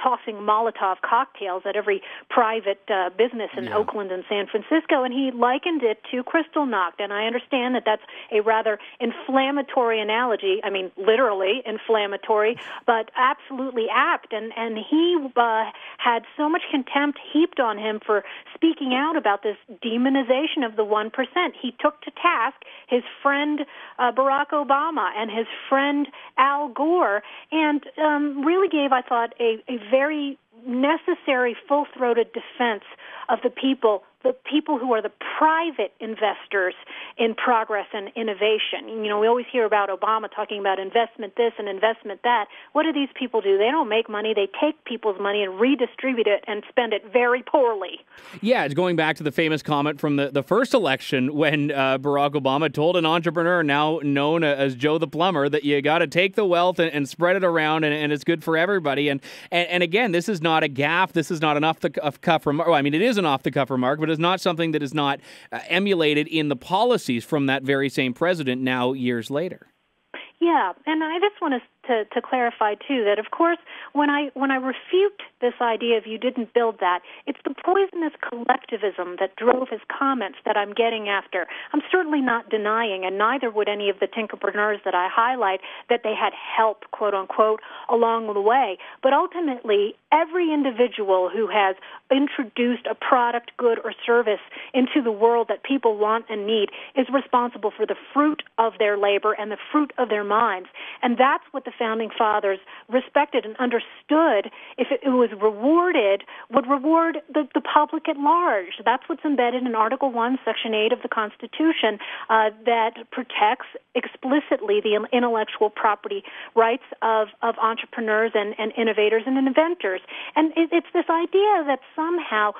tossing Molotov cocktails at every private business in Oakland and San Francisco, and he likened it to Kristallnacht. And I understand that that's a rather inflammatory analogy, I mean, literally inflammatory, but absolutely apt. And he had so much contempt heaped on him for speaking out about this demonization of the 1%. He took to task his friend Barack Obama and his friend Al Gore, and really gave, I thought, a very necessary, full-throated defense of the people the people who are the private investors in progress and innovation. You know, we always hear about Obama talking about investment this and investment that. What do these people do? They don't make money. They take people's money and redistribute it and spend it very poorly. Yeah, it's going back to the famous comment from the first election when Barack Obama told an entrepreneur now known as Joe the Plumber that you got to take the wealth and spread it around and it's good for everybody. And again, this is not a gaffe. This is not an off-the-cuff remark. Well, I mean, it is an off-the-cuff remark, but it's not something that is not emulated in the policies from that very same president now years later. Yeah, and I just want to clarify, too, that, of course, when I refute this idea of you didn't build that, it's the poisonous collectivism that drove his comments that I'm getting after. I'm certainly not denying, and neither would any of the tinkerpreneurs that I highlight, that they had help, quote-unquote, along the way. But ultimately, every individual who has introduced a product, good, or service into the world that people want and need is responsible for the fruit of their labor and the fruit of their minds. And that's what the Founding Fathers respected and understood. If it was rewarded, would reward the public at large. That's what's embedded in Article 1, Section 8 of the Constitution that protects explicitly the intellectual property rights of entrepreneurs and innovators and inventors. And it's this idea that somehow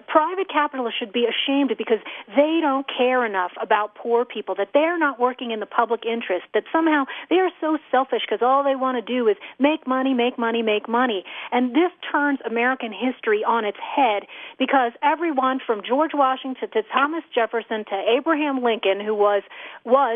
private capitalists should be ashamed because they don't care enough about poor people, that they're not working in the public interest, that somehow they are so selfish because all they want to do is make money, make money, make money. And this turns American history on its head because everyone from George Washington to Thomas Jefferson to Abraham Lincoln, who was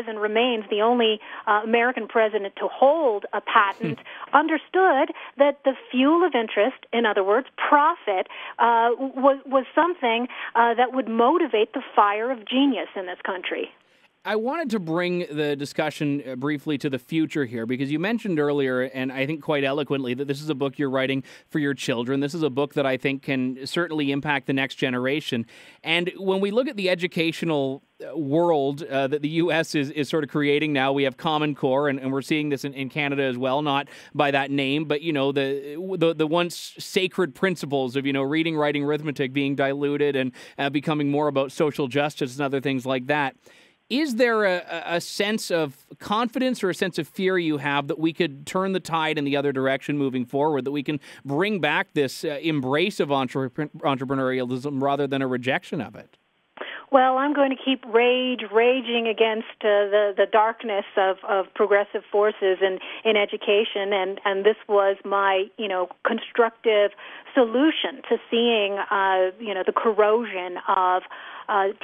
and remains the only American president to hold a patent, understood that the fuel of interest, in other words, profit, was something that would motivate the fire of genius in this country. I wanted to bring the discussion briefly to the future here because you mentioned earlier, and I think quite eloquently, that this is a book you're writing for your children. This is a book that I think can certainly impact the next generation. And when we look at the educational world that the U.S. is sort of creating now, we have Common Core, and we're seeing this in Canada as well, not by that name, but, you know, the once sacred principles of, you know, reading, writing, arithmetic being diluted and becoming more about social justice and other things like that. Is there a sense of confidence or a sense of fear you have that we could turn the tide in the other direction moving forward, that we can bring back this embrace of entrepreneurialism rather than a rejection of it? Well, I'm going to keep raging against the darkness of progressive forces in education, and this was my, you know, constructive solution to seeing, the corrosion of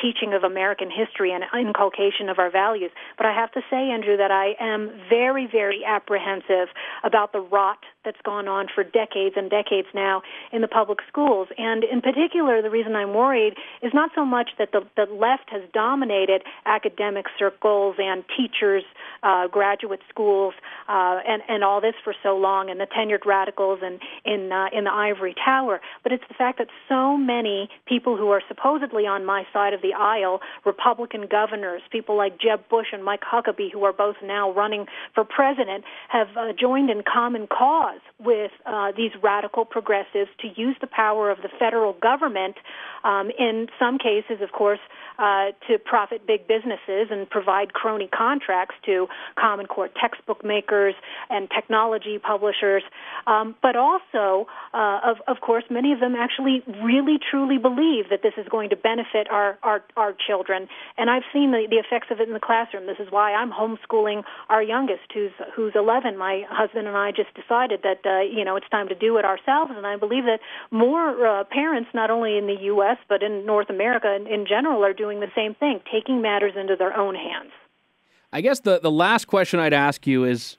teaching of American history and inculcation of our values. But I have to say, Andrew, that I am very, very apprehensive about the rot that's gone on for decades and decades now in the public schools. And in particular, the reason I'm worried is not so much that the left has dominated academic circles and teachers, graduate schools, and all this for so long, and the tenured radicals and in the ivory tower, but it's the fact that so many people who are supposedly on my side of the aisle, Republican governors, people like Jeb Bush and Mike Huckabee, who are both now running for president, have joined in common cause with these radical progressives to use the power of the federal government, in some cases, of course, to profit big businesses and provide crony contracts to Common Core textbook makers and technology publishers. But also, of course, many of them actually really, truly believe that this is going to benefit our children. And I've seen the effects of it in the classroom. This is why I'm homeschooling our youngest, who's 11. My husband and I just decided that, it's time to do it ourselves. And I believe that more parents, not only in the U.S., but in North America in general, are doing the same thing, taking matters into their own hands. I guess the last question I'd ask you is,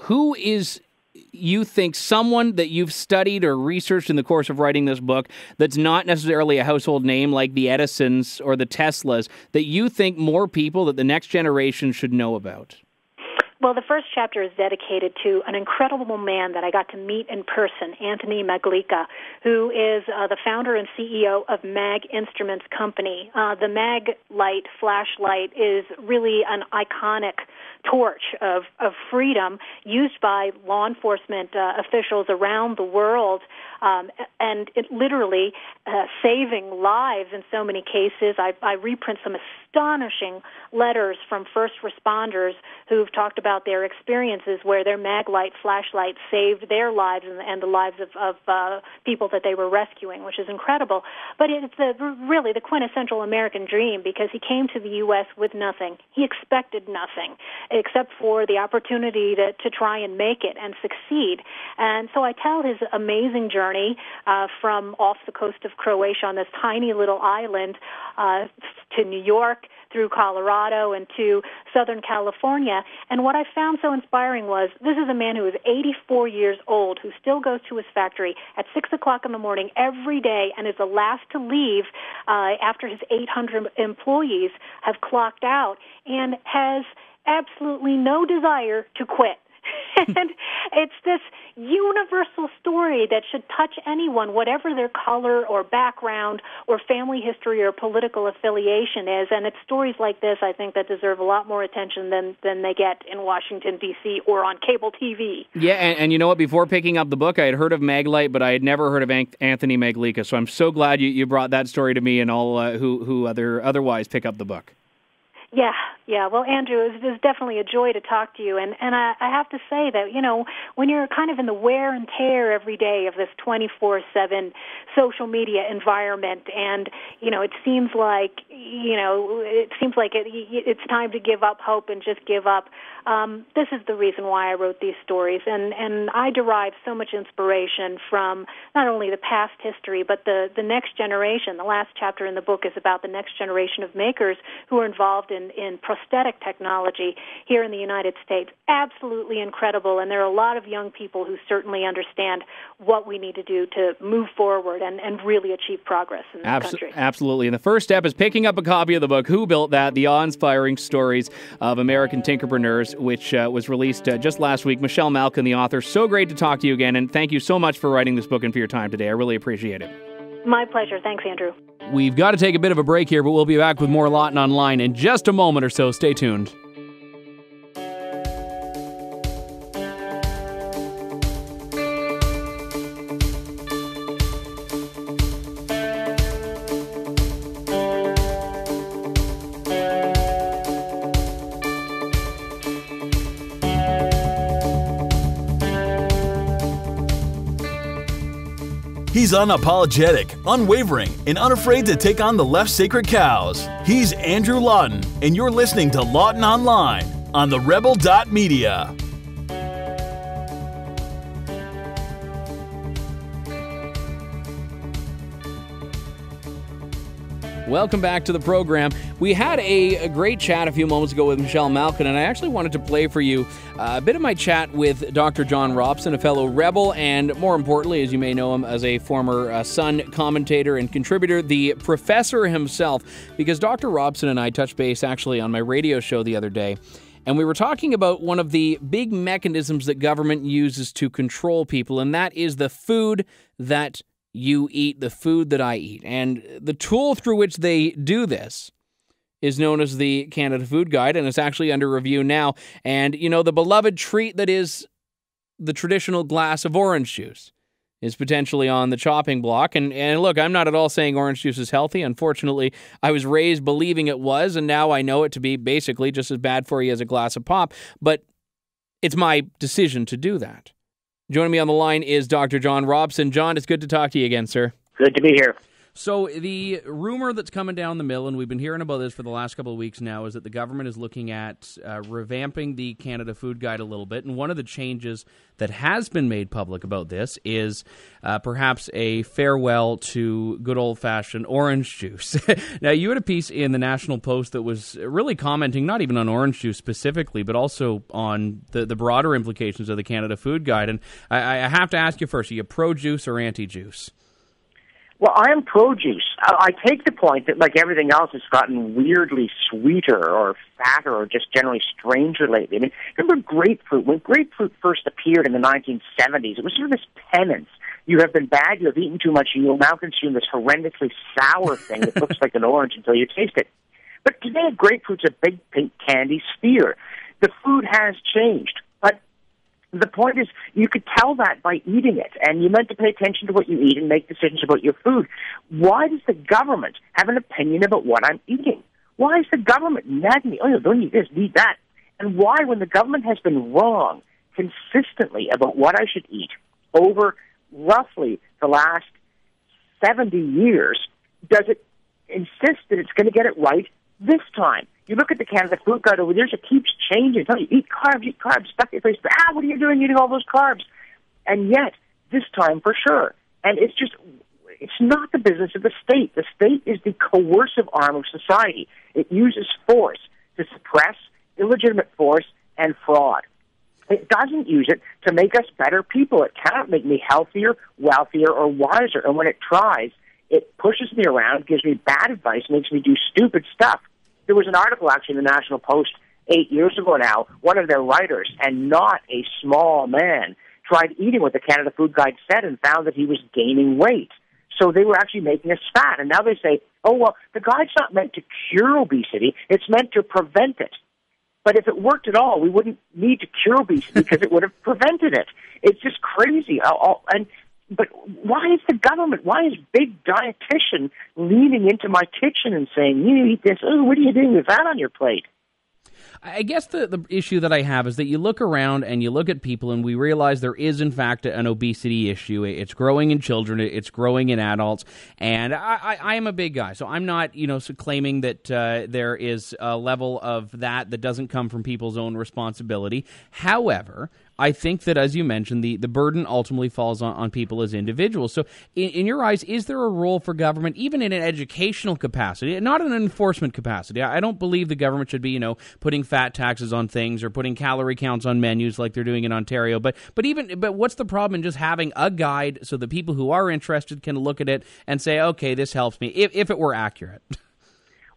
who is, you think, someone that you've studied or researched in the course of writing this book that's not necessarily a household name like the Edisons or the Teslas, that you think more people, that the next generation should know about? Well, the first chapter is dedicated to an incredible man that I got to meet in person, Anthony Maglica, who is the founder and CEO of Mag Instruments Company. The Mag light, flashlight, is really an iconic torch of freedom used by law enforcement officials around the world, and it literally saving lives in so many cases. I reprint some astonishing letters from first responders who've talked about their experiences where their Maglite flashlight saved their lives and the lives of people that they were rescuing, which is incredible. But it's really the quintessential American dream, because he came to the U.S. with nothing. He expected nothing except for the opportunity to try and make it and succeed. And so I tell his amazing journey from off the coast of Croatia on this tiny little island to New York, through Colorado, and to Southern California. And what I found so inspiring was this is a man who is 84 years old, who still goes to his factory at 6 o'clock in the morning every day and is the last to leave after his 800 employees have clocked out, and has absolutely no desire to quit. And it's this universal story that should touch anyone, whatever their color or background or family history or political affiliation is. And it's stories like this, I think, that deserve a lot more attention than they get in Washington, D.C. or on cable TV. Yeah, and you know what? Before picking up the book, I had heard of Maglite, but I had never heard of Anthony Maglica. So I'm so glad you brought that story to me and all who otherwise pick up the book. Yeah. Well, Andrew, it was definitely a joy to talk to you. And I have to say that, when you're kind of in the wear and tear every day of this 24/7 social media environment, and, it seems like, it's time to give up hope and just give up. This is the reason why I wrote these stories. And I derive so much inspiration from not only the past history, but the next generation. The last chapter in the book is about the next generation of makers who are involved in prosthetic technology here in the United States. Absolutely incredible, and there are a lot of young people who certainly understand what we need to do to move forward and really achieve progress in this country. Absolutely, and the first step is picking up a copy of the book, Who Built That? The Awe-Inspiring Stories of American Tinkerpreneurs, which was released just last week. Michelle Malkin, the author. So great to talk to you again, and thank you so much for writing this book and for your time today. I really appreciate it. My pleasure. Thanks, Andrew. We've got to take a bit of a break here, but we'll be back with more Lawton Online in just a moment or so. Stay tuned. He's unapologetic, unwavering, and unafraid to take on the left's sacred cows. He's Andrew Lawton, and you're listening to Lawton Online on TheRebel.media. Welcome back to the program. We had a great chat a few moments ago with Michelle Malkin, and I actually wanted to play for you a bit of my chat with Dr. John Robson, a fellow rebel, and more importantly, as you may know him as a former Sun commentator and contributor, the professor himself, because Dr. Robson and I touched base actually on my radio show the other day, and we were talking about one of the big mechanisms that government uses to control people, and that is the food that you eat, the food that I eat. And the tool through which they do this is known as the Canada Food Guide, and it's actually under review now. And, the beloved treat that is the traditional glass of orange juice is potentially on the chopping block. And look, I'm not at all saying orange juice is healthy. Unfortunately, I was raised believing it was, and now I know it to be basically just as bad for you as a glass of pop. But it's my decision to do that. Joining me on the line is Dr. John Robson. John, it's good to talk to you again, sir. Good to be here. So the rumor that's coming down the mill, and we've been hearing about this for the last couple of weeks now, is that the government is looking at revamping the Canada Food Guide a little bit. And one of the changes that has been made public about this is perhaps a farewell to good old-fashioned orange juice. Now, you had a piece in the National Post that was really commenting not even on orange juice specifically, but also on the broader implications of the Canada Food Guide. And I have to ask you first, are you pro-juice or anti-juice? Well, I am pro-juice. I take the point that, like everything else, it's gotten weirdly sweeter or fatter or just generally stranger lately. I mean, remember grapefruit? When grapefruit first appeared in the 1970s, it was sort of this penance. You have been bad, you have eaten too much, and you will now consume this horrendously sour thing that looks like an orange until you taste it. But today, grapefruit's a big pink candy sphere. The food has changed. But the point is, you could tell that by eating it, and you're meant to pay attention to what you eat and make decisions about your food. Why does the government have an opinion about what I'm eating? Why is the government nagging me, oh, don't eat this, eat that? And why, when the government has been wrong consistently about what I should eat over roughly the last 70 years, does it insist that it's going to get it right this time? You look at the Canada Food Guide over there, it keeps changing. Tell you, eat carbs, stuff in your face. What are you doing eating all those carbs? And yet, this time for sure. And it's not the business of the state. The state is the coercive arm of society. It uses force to suppress illegitimate force and fraud. It doesn't use it to make us better people. It cannot make me healthier, wealthier, or wiser. And when it tries, it pushes me around, gives me bad advice, makes me do stupid stuff. There was an article actually in the National Post 8 years ago now. One of their writers, and not a small man, tried eating what the Canada Food Guide said and found that he was gaining weight. So they were actually making us fat. And now they say, oh, well, the guide's not meant to cure obesity. It's meant to prevent it. But if it worked at all, we wouldn't need to cure obesity because it would have prevented it. It's just crazy. But why is the government, why is big dietitian leaning into my kitchen and saying, you eat this, oh, what are you doing with that on your plate? I guess the issue that I have is that you look around and you look at people and we realize there is, in fact, an obesity issue. It's growing in children. It's growing in adults. And I am a big guy, so I'm not, claiming that there is a level of that doesn't come from people's own responsibility. However, I think that, as you mentioned, the burden ultimately falls on people as individuals. So in your eyes, is there a role for government, even in an educational capacity, not an enforcement capacity? I don't believe the government should be, putting fat taxes on things or putting calorie counts on menus like they're doing in Ontario. But what's the problem in just having a guide so that people who are interested can look at it and say, okay, this helps me, if it were accurate?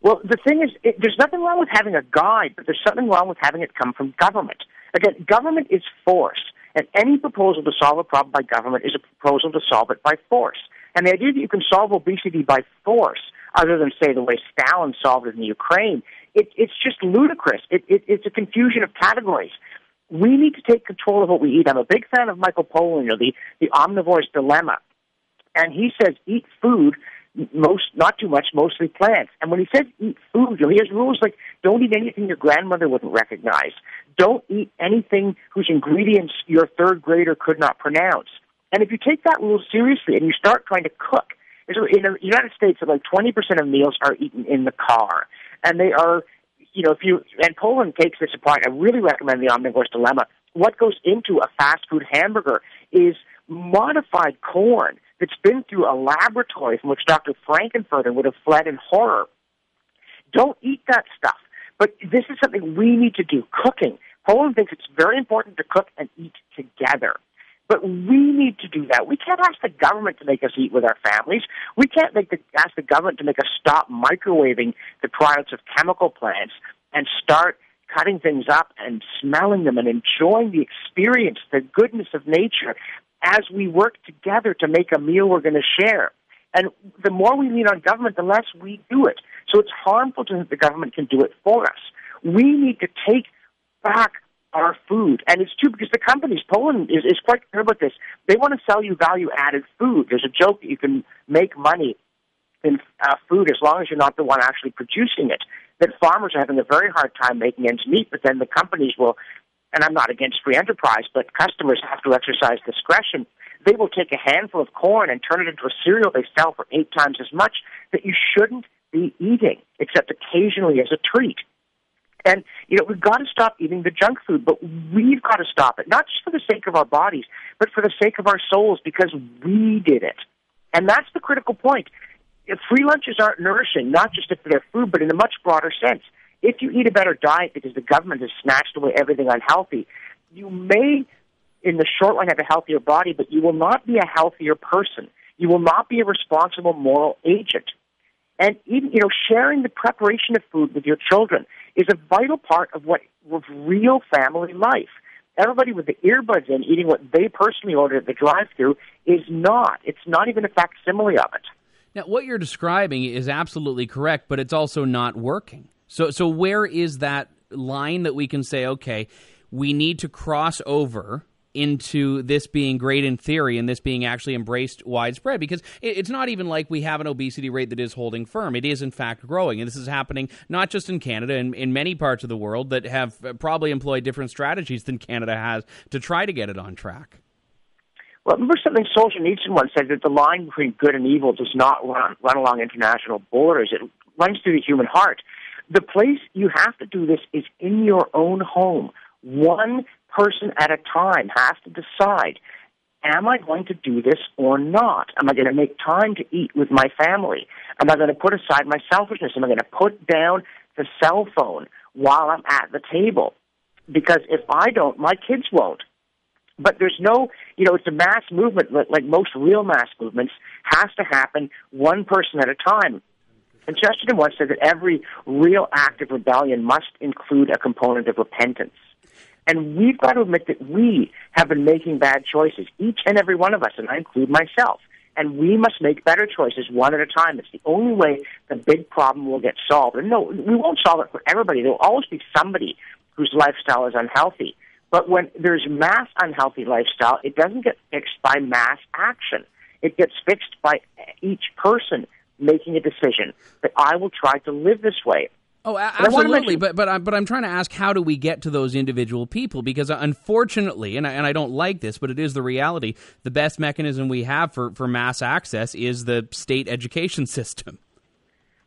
Well, the thing is, there's nothing wrong with having a guide, but there's something wrong with having it come from government. Again, government is force, and any proposal to solve a problem by government is a proposal to solve it by force. And the idea that you can solve obesity by force, other than, say, the way Stalin solved it in the Ukraine, it's just ludicrous. It's a confusion of categories. We need to take control of what we eat. I'm a big fan of Michael Pollan, the omnivore's dilemma. And he says, eat food, not too much, mostly plants. And when he says eat food, he has rules like don't eat anything your grandmother wouldn't recognize. Don't eat anything whose ingredients your third grader could not pronounce. And if you take that rule seriously and you start trying to cook, in the United States, like 20% of meals are eaten in the car. And they are, and Poland takes this apart. I really recommend the Omnivore's Dilemma. What goes into a fast food hamburger is modified corn that's been through a laboratory from which Dr. Frankenfurter would have fled in horror. Don't eat that stuff. But this is something we need to do, cooking. Poland thinks it's very important to cook and eat together. But we need to do that. We can't ask the government to make us eat with our families. We can't ask the government to make us stop microwaving the products of chemical plants and start cutting things up and smelling them and enjoying the experience, the goodness of nature, as we work together to make a meal we're going to share. And the more we lean on government, the less we do it. So it's harmful to think the government can do it for us. We need to take back our food. And it's true because the companies, Poland is quite clear about this. They want to sell you value-added food. There's a joke that you can make money in food as long as you're not the one actually producing it. That farmers are having a very hard time making ends meet, but then the companies will, and I'm not against free enterprise, but customers have to exercise discretion. They will take a handful of corn and turn it into a cereal they sell for 8 times as much that you shouldn't be eating, except occasionally as a treat. And, we've got to stop eating the junk food, but we've got to stop it, not just for the sake of our bodies, but for the sake of our souls, because we did it. And that's the critical point. Free lunches aren't nourishing, not just if they're food, but in a much broader sense. If you eat a better diet because the government has snatched away everything unhealthy, you may, in the short run, have a healthier body, but you will not be a healthier person. You will not be a responsible moral agent. And even, sharing the preparation of food with your children is a vital part of real family life. Everybody with the earbuds in eating what they personally ordered at the drive-thru is not. It's not even a facsimile of it. Now, what you're describing is absolutely correct, but it's also not working. So where is that line that we can say, okay, we need to cross over into this being great in theory and this being actually embraced widespread? Because it's not even like we have an obesity rate that is holding firm. It is, in fact, growing. And this is happening not just in Canada, and in many parts of the world that have probably employed different strategies than Canada has to try to get it on track. Well, remember something Solzhenitsyn once said, that the line between good and evil does not run along international borders. It runs through the human heart. The place you have to do this is in your own home. One person at a time has to decide, am I going to do this or not? Am I going to make time to eat with my family? Am I going to put aside my selfishness? Am I going to put down the cell phone while I'm at the table? Because if I don't, my kids won't. But there's no, it's a mass movement, like most real mass movements, has to happen one person at a time. And Chesterton once said that every real act of rebellion must include a component of repentance. And we've got to admit that we have been making bad choices, each and every one of us, and I include myself. And we must make better choices one at a time. It's the only way the big problem will get solved. And no, we won't solve it for everybody. There will always be somebody whose lifestyle is unhealthy. But when there's mass unhealthy lifestyle, it doesn't get fixed by mass action. It gets fixed by each person making a decision that I will try to live this way. Oh, absolutely. But I'm trying to ask, how do we get to those individual people? Because unfortunately, and I don't like this, but it is the reality, the best mechanism we have for mass access is the state education system.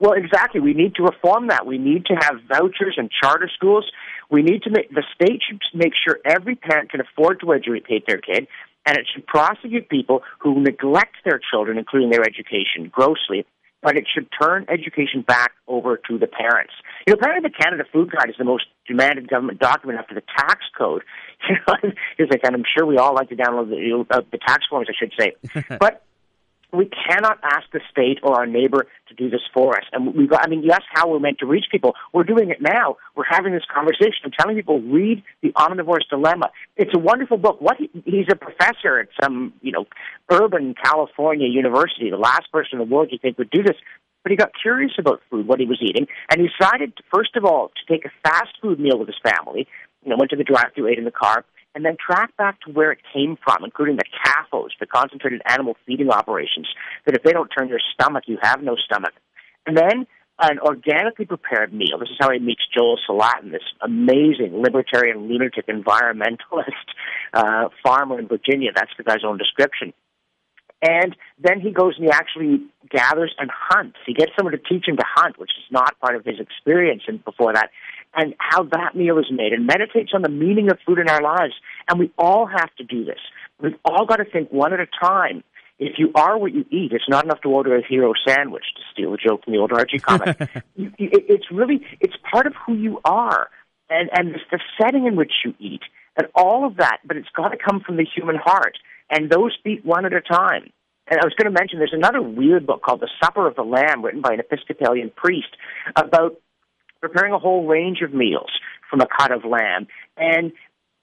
Well, exactly. We need to reform that. We need to have vouchers and charter schools. We need to the state should make sure every parent can afford to educate their kid, and it should prosecute people who neglect their children, including their education, grossly. But it should turn education back over to the parents. Apparently the Canada Food Guide is the most demanded government document after the tax code. It's like, and I'm sure we all like to download the tax forms, I should say. But we cannot ask the state or our neighbor to do this for us. And that's how we're meant to reach people. We're doing it now. We're having this conversation. I'm telling people, read The Omnivore's Dilemma. It's a wonderful book. He's a professor at some, urban California university, the last person in the world you think would do this. But he got curious about food, what he was eating, and he decided, first of all, to take a fast food meal with his family. Went to the drive-thru, ate in the car, and then track back to where it came from, including the CAFOs, the concentrated animal feeding operations, that if they don't turn your stomach, you have no stomach. And then an organically prepared meal. This is how he meets Joel Salatin, this amazing libertarian lunatic environmentalist farmer in Virginia. That's the guy's own description. And then he goes and he actually gathers and hunts. He gets someone to teach him to hunt, which is not part of his experience before that, and how that meal is made, and meditates on the meaning of food in our lives. And we all have to do this. We've all got to think one at a time. If you are what you eat, it's not enough to order a hero sandwich, to steal a joke from the old Archie comic. It's part of who you are, and it's the setting in which you eat, and all of that, but it's got to come from the human heart, and those feet one at a time. And I was going to mention, there's another weird book called The Supper of the Lamb, written by an Episcopalian priest, about preparing a whole range of meals from a cut of lamb, and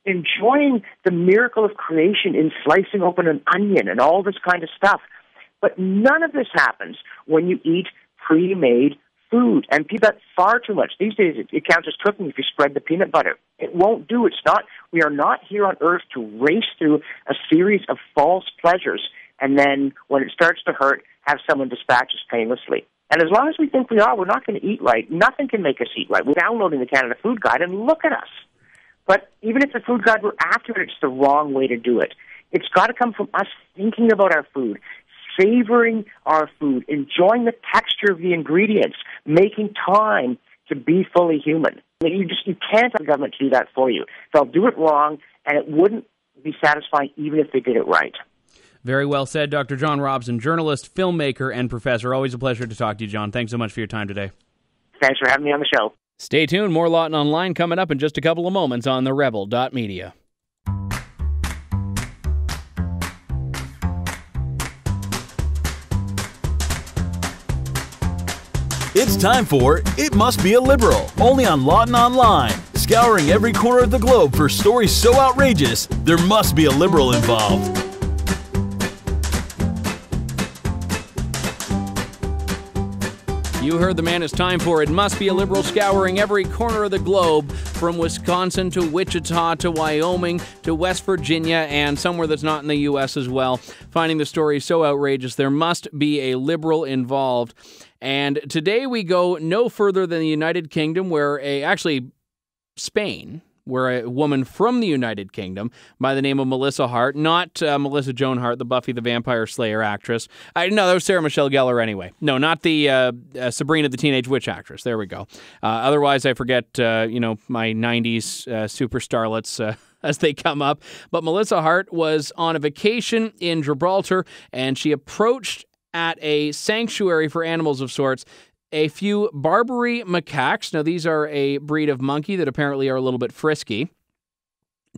enjoying the miracle of creation in slicing open an onion and all this kind of stuff. But none of this happens when you eat pre-made food. And people eat far too much. These days it counts as cooking if you spread the peanut butter. It won't do. We are not here on earth to race through a series of false pleasures and then when it starts to hurt, have someone dispatch us painlessly. And as long as we think we are, we're not going to eat right. Nothing can make us eat right. We're downloading the Canada Food Guide, and look at us. But even if the food guide were accurate, it's the wrong way to do it. It's got to come from us thinking about our food, savoring our food, enjoying the texture of the ingredients, making time to be fully human. You can't have the government do that for you. They'll do it wrong, and it wouldn't be satisfying even if they did it right. Very well said, Dr. John Robson, journalist, filmmaker, and professor. Always a pleasure to talk to you, John. Thanks so much for your time today. Thanks for having me on the show. Stay tuned. More Lawton Online coming up in just a couple of moments on TheRebel.media. It's time for It Must Be a Liberal, only on Lawton Online. Scouring every corner of the globe for stories so outrageous, there must be a liberal involved. You heard the man. It's time for It Must Be a Liberal, scouring every corner of the globe, from Wisconsin to Wichita to Wyoming to West Virginia and somewhere that's not in the U.S. as well, finding the stories so outrageous there must be a liberal involved. And today we go no further than the United Kingdom, where Spain, where a woman from the United Kingdom by the name of Melissa Hart, not Melissa Joan Hart, the Buffy the Vampire Slayer actress. No, that was Sarah Michelle Gellar anyway. No, not the Sabrina the Teenage Witch actress. There we go. Otherwise, I forget, my 90s super starlets as they come up. But Melissa Hart was on a vacation in Gibraltar, and she approached at a sanctuary for animals of sorts a few Barbary macaques. Now, these are a breed of monkey that apparently are a little bit frisky.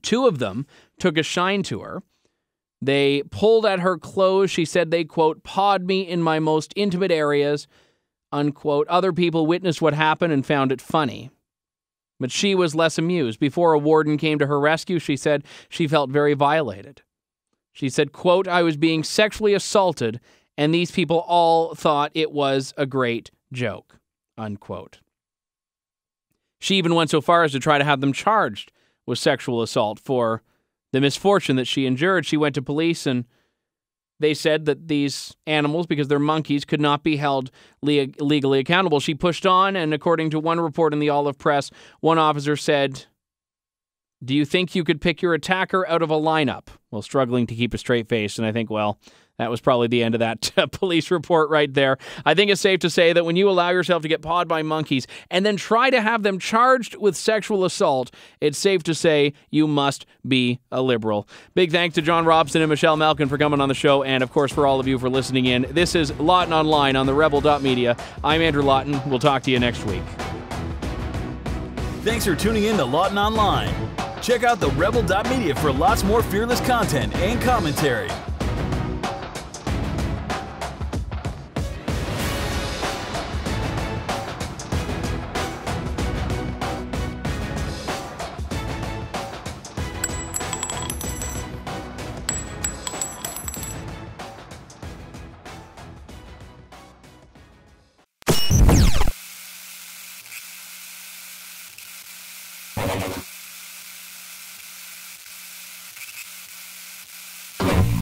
Two of them took a shine to her. They pulled at her clothes. She said they, quote, pawed me in my most intimate areas, unquote. Other people witnessed what happened and found it funny. But she was less amused. Before a warden came to her rescue, she said she felt very violated. She said, quote, I was being sexually assaulted, and these people all thought it was a great joke, unquote. She even went so far as to try to have them charged with sexual assault for the misfortune that she endured. She went to police, and they said that these animals, because they're monkeys, could not be held legally accountable. She pushed on, and according to one report in the Olive Press, one officer said, do you think you could pick your attacker out of a lineup? Well, struggling to keep a straight face, and I think, well, that was probably the end of that police report right there. I think it's safe to say that when you allow yourself to get pawed by monkeys and then try to have them charged with sexual assault, it's safe to say you must be a liberal. Big thanks to John Robson and Michelle Malkin for coming on the show, and of course for all of you for listening in. This is Lawton Online on TheRebel.media. I'm Andrew Lawton. We'll talk to you next week. Thanks for tuning in to Lawton Online. Check out TheRebel.media for lots more fearless content and commentary.